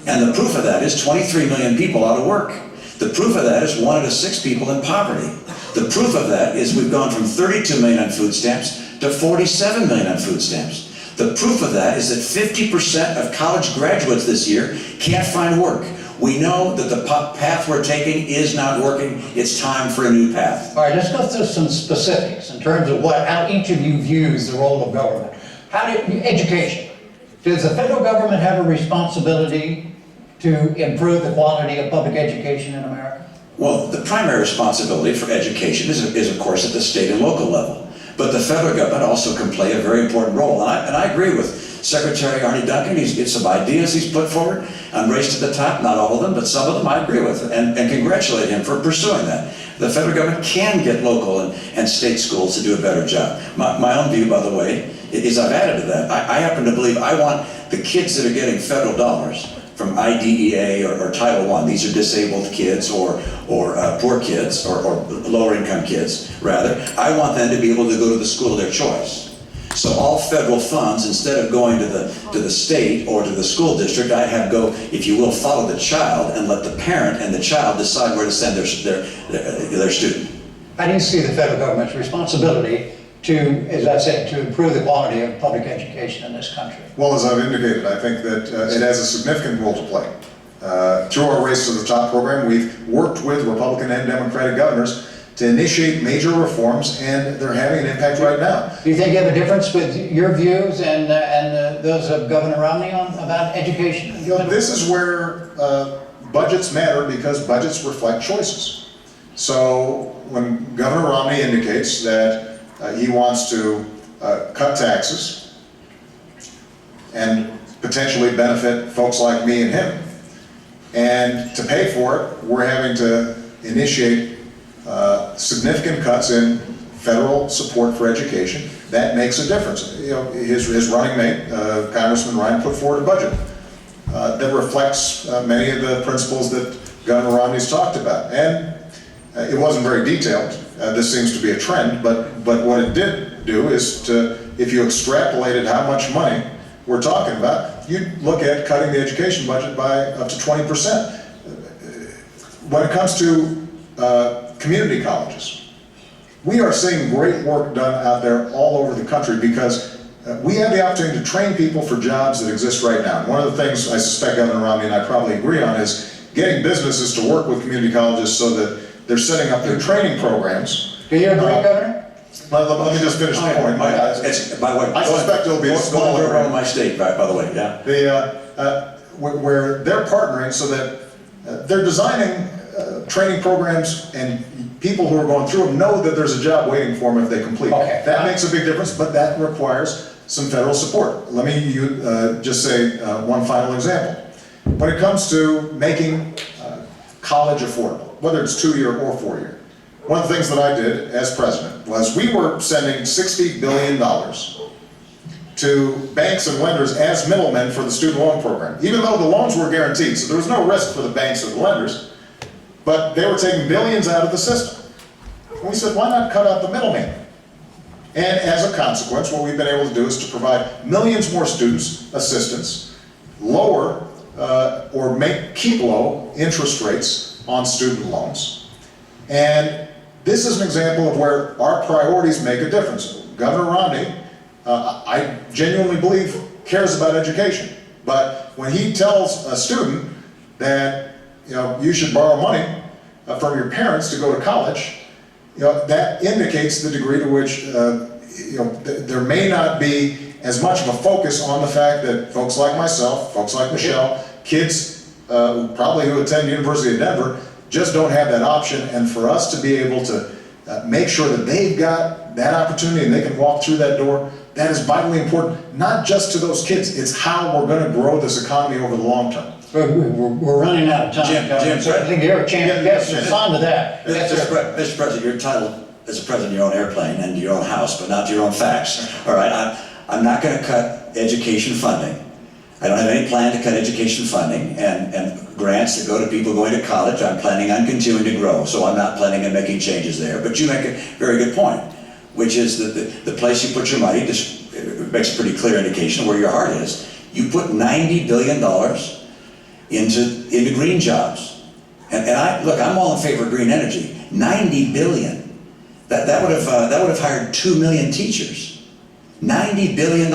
And the proof of that is 23 million people out of work. The proof of that is 1 out of 6 people in poverty. The proof of that is we've gone from 32 million on food stamps to 47 million on food stamps. The proof of that is that 50% of college graduates this year can't find work. We know that the path we're taking is not working. It's time for a new path. All right, let's go through some specifics in terms of how each of you views the role of government. Education. Does the federal government have a responsibility to improve the quality of public education in America? Well, the primary responsibility for education is of course, at the state and local level. But the federal government also can play a very important role. And I agree with Secretary Arne Duncan. He's got some ideas he's put forward on Race to the Top. Not all of them, but some of them I agree with, and congratulate him for pursuing that. The federal government can get local and state schools to do a better job. My own view, by the way, is I've added to that. I happen to believe I want the kids that are getting federal dollars from IDEA or Title I. These are disabled kids or poor kids or lower income kids, rather. I want them to be able to go to the school of their choice. So all federal funds, instead of going to the to the state or to the school district. I'd have go, if you will, follow the child and let the parent and the child decide where to send their student. I didn't see the federal government's responsibility to, as I said, to improve the quality of public education in this country. Well, as I've indicated, I think that it has a significant role to play. Through our Race to the Top program, we've worked with Republican and Democratic governors to initiate major reforms, and they're having an impact right now. Do you think you have a difference with your views and those of Governor Romney about education? You know, this is where budgets matter, because budgets reflect choices. So when Governor Romney indicates that he wants to cut taxes and potentially benefit folks like me and him, and to pay for it, we're having to initiate significant cuts in federal support for education. That makes a difference. You know, his running mate, Congressman Ryan, put forward a budget that reflects many of the principles that Governor Romney's talked about. And it wasn't very detailed. This seems to be a trend, but what it did do is to, if you extrapolated how much money we're talking about, you'd look at cutting the education budget by up to 20%. When it comes to community colleges, we are seeing great work done out there all over the country, because we have the opportunity to train people for jobs that exist right now. And one of the things I suspect Governor Romney and I probably agree on is getting businesses to work with community colleges so that they're setting up their training programs. Do you agree, Governor? Let me just finish the point. By the way, I suspect there'll be a small around my state, by the way, yeah. Where they're partnering so that they're designing training programs, and people who are going through them know that there's a job waiting for them if they complete. Okay. That makes a big difference, but that requires some federal support. Let me just say one final example. When it comes to making college affordable, whether it's 2-year or 4-year, one of the things that I did as president was we were sending $60 billion to banks and lenders as middlemen for the student loan program, even though the loans were guaranteed, so there was no risk for the banks or the lenders, but they were taking billions out of the system. And we said, why not cut out the middleman? And as a consequence, what we've been able to do is to provide millions more students assistance, lower or keep low interest rates on student loans. And this is an example of where our priorities make a difference. Governor Romney, I genuinely believe, cares about education. But when he tells a student that, you know, you should borrow money from your parents to go to college, you know, that indicates the degree to which, you know, there may not be as much of a focus on the fact that folks like myself, folks like Michelle, kids probably who attend the University of Denver, just don't have that option. And for us to be able to make sure that they've got that opportunity and they can walk through that door, that is vitally important, not just to those kids, it's how we're going to grow this economy over the long term. We're running out of time. Jim, so I think you have a chance to respond to that. Mr. President, you're entitled as a president of your own airplane and your own house, but not to your own facts. All right, I'm not going to cut education funding. I don't have any plan to cut education funding and grants that go to people going to college. I'm planning on continuing to grow, so I'm not planning on making changes there. But you make a very good point, which is that the place you put your money just makes a pretty clear indication of where your heart is. You put $90 billion into green jobs. And I'm all in favor of green energy. $90 billion. That would have hired 2 million teachers. $90 billion.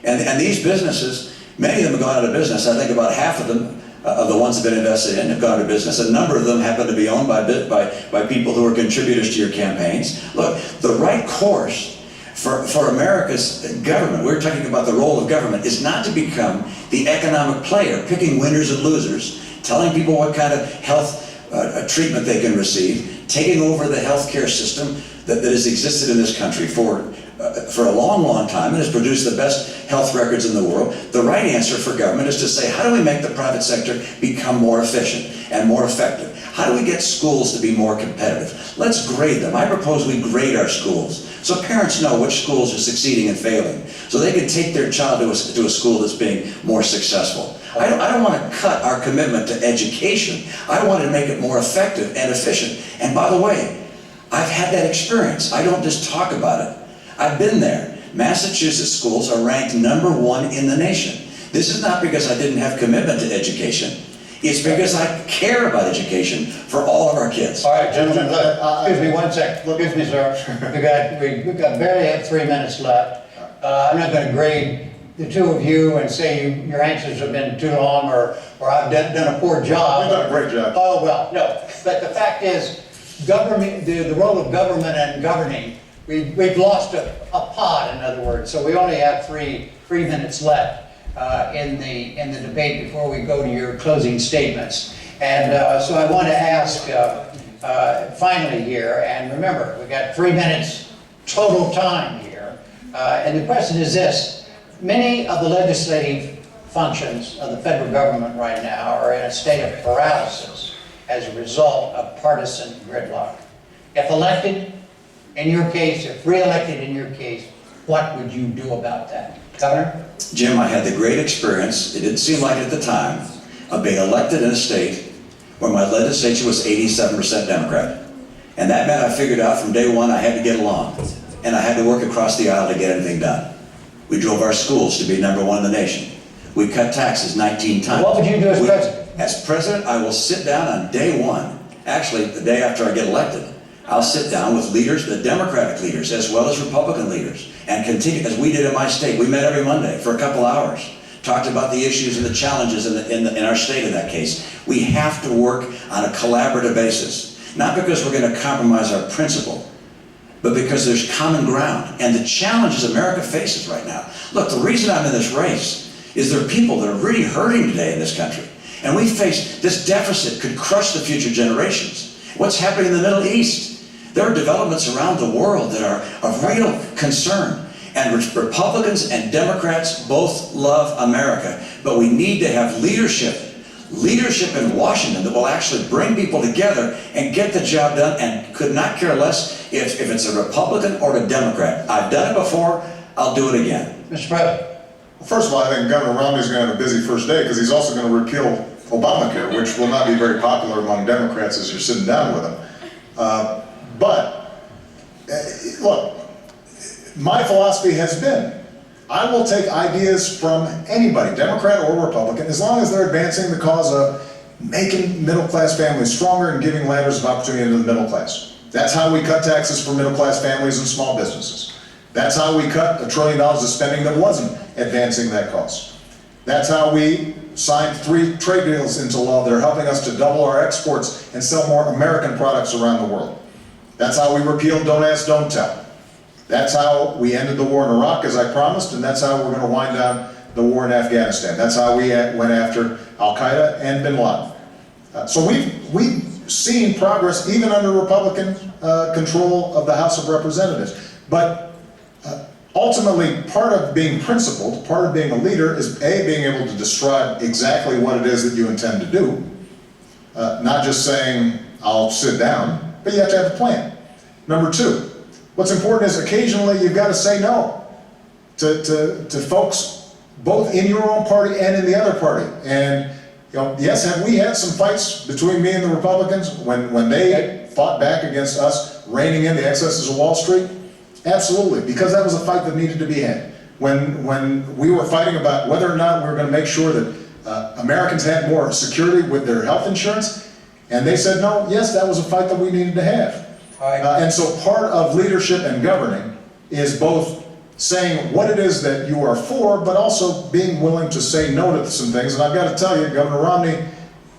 And these businesses, many of them have gone out of business. I think about half of them, of the ones that have been invested in, have gone out of business. A number of them happen to be owned by people who are contributors to your campaigns. Look, the right course for America's government, we're talking about the role of government, is not to become the economic player, picking winners and losers, telling people what kind of health treatment they can receive, taking over the healthcare system that has existed in this country for a long, long time and has produced the best health records in the world. The right answer for government is to say, how do we make the private sector become more efficient and more effective? How do we get schools to be more competitive? Let's grade them. I propose we grade our schools so parents know which schools are succeeding and failing, so they can take their child to a school that's being more successful. I don't want to cut our commitment to education. I want to make it more effective and efficient. And by the way, I've had that experience. I don't just talk about it. I've been there. Massachusetts schools are ranked #1 in the nation. This is not because I didn't have commitment to education. It's because I care about education for all of our kids. All right, gentlemen, look, excuse me 1 second. Excuse me, sir. We've got barely have 3 minutes left. I'm not going to grade the two of you and say your answers have been too long or I've done a poor job. You've done a great job. Oh, well, no. But the fact is, government, the role of government and governing, we've lost a pod, in other words. So we only have three minutes left in the debate before we go to your closing statements. And so I want to ask finally here, and remember, we've got 3 minutes total time here. And the question is this. Many of the legislative functions of the federal government right now are in a state of paralysis as a result of partisan gridlock. If elected, in your case, if re-elected in your case, what would you do about that? Governor? Jim, I had the great experience, it didn't seem like it at the time, of being elected in a state where my legislature was 87% Democrat. And that meant I figured out from day one I had to get along. And I had to work across the aisle to get anything done. We drove our schools to be #1 in the nation. We cut taxes 19 times. What would you do as president? As president, I will sit down on day one, actually the day after I get elected, I'll sit down with leaders, the Democratic leaders, as well as Republican leaders, and continue, as we did in my state. We met every Monday for a couple hours, talked about the issues and the challenges in our state in that case. We have to work on a collaborative basis, not because we're going to compromise our principle, but because there's common ground and the challenges America faces right now. Look, the reason I'm in this race is there are people that are really hurting today in this country. And we face this deficit could crush the future generations. What's happening in the Middle East? There are developments around the world that are of real concern. And Republicans and Democrats both love America, but we need to have leadership in Washington that will actually bring people together and get the job done, and could not care less if it's a Republican or a Democrat. I've done it before, I'll do it again. Mr. President. Well, first of all, I think Governor Romney's going to have a busy first day because he's also going to repeal Obamacare, which will not be very popular among Democrats as you're sitting down with him. Look, my philosophy has been, I will take ideas from anybody, Democrat or Republican, as long as they're advancing the cause of making middle-class families stronger and giving ladders of opportunity to the middle class. That's how we cut taxes for middle-class families and small businesses. That's how we cut $1 trillion of spending that wasn't advancing that cause. That's how we signed 3 trade deals into law that are helping us to double our exports and sell more American products around the world. That's how we repealed Don't Ask, Don't Tell. That's how we ended the war in Iraq, as I promised, and that's how we're going to wind down the war in Afghanistan. That's how we went after Al-Qaeda and bin Laden. So we've seen progress even under Republican control of the House of Representatives. But ultimately, part of being principled, part of being a leader is A, being able to describe exactly what it is that you intend to do. Not just saying, I'll sit down, but you have to have a plan. Number 2, what's important is occasionally you've got to say no to folks both in your own party and in the other party. And yes, have we had some fights between me and the Republicans when they fought back against us reining in the excesses of Wall Street? Absolutely, because that was a fight that needed to be had. When we were fighting about whether or not we were going to make sure that Americans had more security with their health insurance, and they said no, yes, that was a fight that we needed to have. And so part of leadership and governing is both saying what it is that you are for, but also being willing to say no to some things. And I've got to tell you, Governor Romney,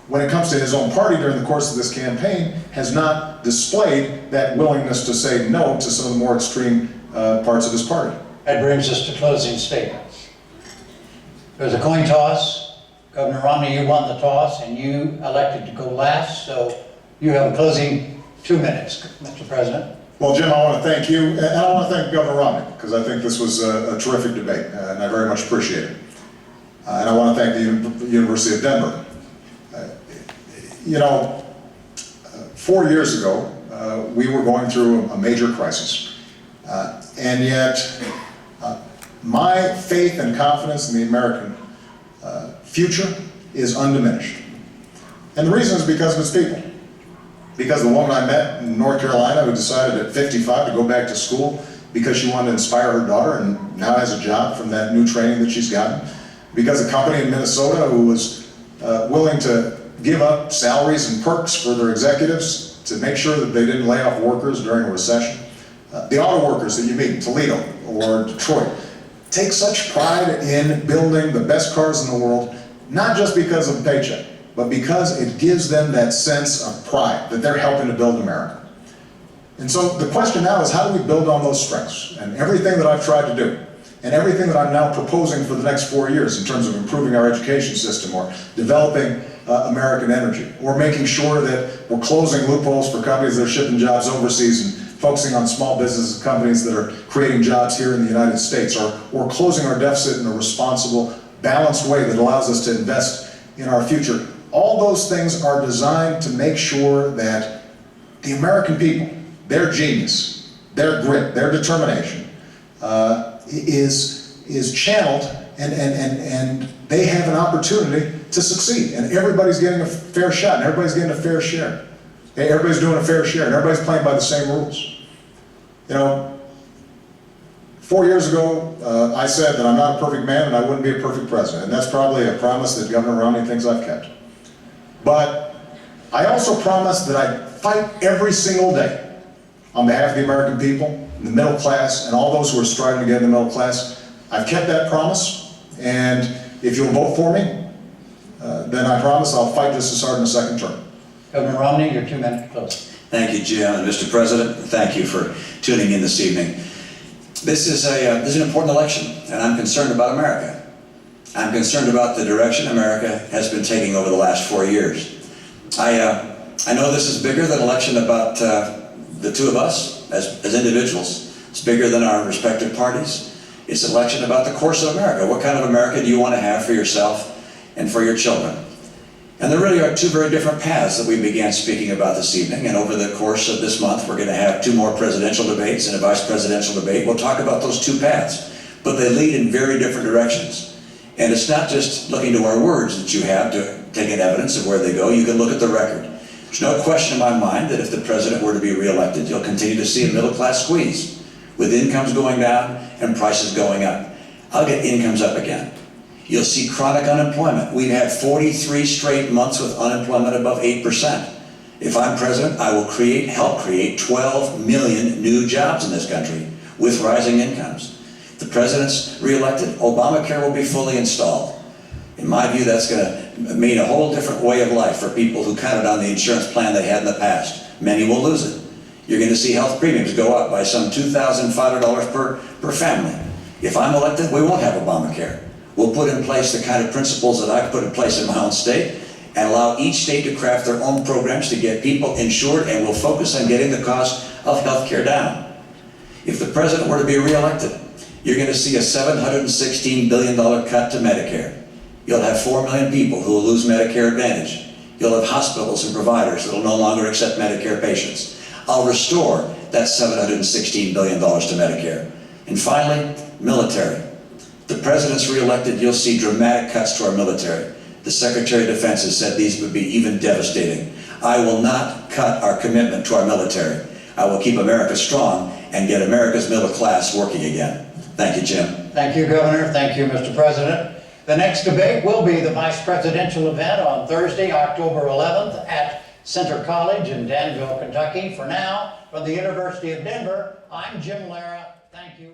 when it comes to his own party during the course of this campaign, has not displayed that willingness to say no to some of the more extreme parts of his party. That brings us to closing statements. There was a coin toss. Governor Romney, you won the toss, and you elected to go last, so you have a closing 2 minutes, Mr. President. Well, Jim, I want to thank you, and I want to thank Governor Romney, because I think this was a terrific debate, and I very much appreciate it. And I want to thank the University of Denver. 4 years ago, we were going through a major crisis, and yet my faith and confidence in the American future is undiminished. And the reason is because of its people. Because the woman I met in North Carolina who decided at 55 to go back to school because she wanted to inspire her daughter and now has a job from that new training that she's gotten. Because a company in Minnesota who was willing to give up salaries and perks for their executives to make sure that they didn't lay off workers during a recession. The auto workers that you meet in Toledo or Detroit take such pride in building the best cars in the world, not just because of the paycheck, but because it gives them that sense of pride that they're helping to build America. And so the question now is, how do we build on those strengths? And everything that I've tried to do, and everything that I'm now proposing for the next 4 years in terms of improving our education system or developing American energy, or making sure that we're closing loopholes for companies that are shipping jobs overseas and focusing on small business companies that are creating jobs here in the United States, or closing our deficit in a responsible, balanced way that allows us to invest in our future. All those things are designed to make sure that the American people, their genius, their grit, their determination is channeled, and they have an opportunity to succeed. And everybody's getting a fair shot, and everybody's getting a fair share. Everybody's doing a fair share, and everybody's playing by the same rules. You know, 4 years ago, I said that I'm not a perfect man and I wouldn't be a perfect president. And that's probably a promise that Governor Romney thinks I've kept. But I also promised that I'd fight every single day on behalf of the American people, the middle class, and all those who are striving to get in the middle class. I've kept that promise, and if you'll vote for me, then I promise I'll fight just as hard in the second term. Governor Romney, your 2 minutes close. Thank you, Jim, and Mr. President, thank you for tuning in this evening. This is an important election, and I'm concerned about America. I'm concerned about the direction America has been taking over the last 4 years. I know this is bigger than an election about the two of us as individuals. It's bigger than our respective parties. It's an election about the course of America. What kind of America do you want to have for yourself and for your children? And there really are two very different paths that we began speaking about this evening, and over the course of this month we're going to have 2 more presidential debates and a vice presidential debate. We'll talk about those 2 paths, but they lead in very different directions. And it's not just looking to our words that you have to take in evidence of where they go. You can look at the record. There's no question in my mind that if the president were to be reelected, you'll continue to see a middle-class squeeze, with incomes going down and prices going up. I'll get incomes up again. You'll see chronic unemployment. We've had 43 straight months with unemployment above 8%. If I'm president, I will help create 12 million new jobs in this country with rising incomes. If the president's reelected, Obamacare will be fully installed. In my view, that's going to mean a whole different way of life for people who counted on the insurance plan they had in the past. Many will lose it. You're going to see health premiums go up by some $2,500 per family. If I'm elected, we won't have Obamacare. We'll put in place the kind of principles that I've put in place in my own state and allow each state to craft their own programs to get people insured, and we'll focus on getting the cost of health care down. If the president were to be reelected, you're going to see a $716 billion cut to Medicare. You'll have 4 million people who will lose Medicare Advantage. You'll have hospitals and providers that will no longer accept Medicare patients. I'll restore that $716 billion to Medicare. And finally, military. The president's reelected, you'll see dramatic cuts to our military. The Secretary of Defense has said these would be even devastating. I will not cut our commitment to our military. I will keep America strong and get America's middle class working again. Thank you, Jim. Thank you, Governor. Thank you, Mr. President. The next debate will be the vice presidential event on Thursday, October 11th at Center College in Danville, Kentucky. For now, from the University of Denver, I'm Jim Lara. Thank you.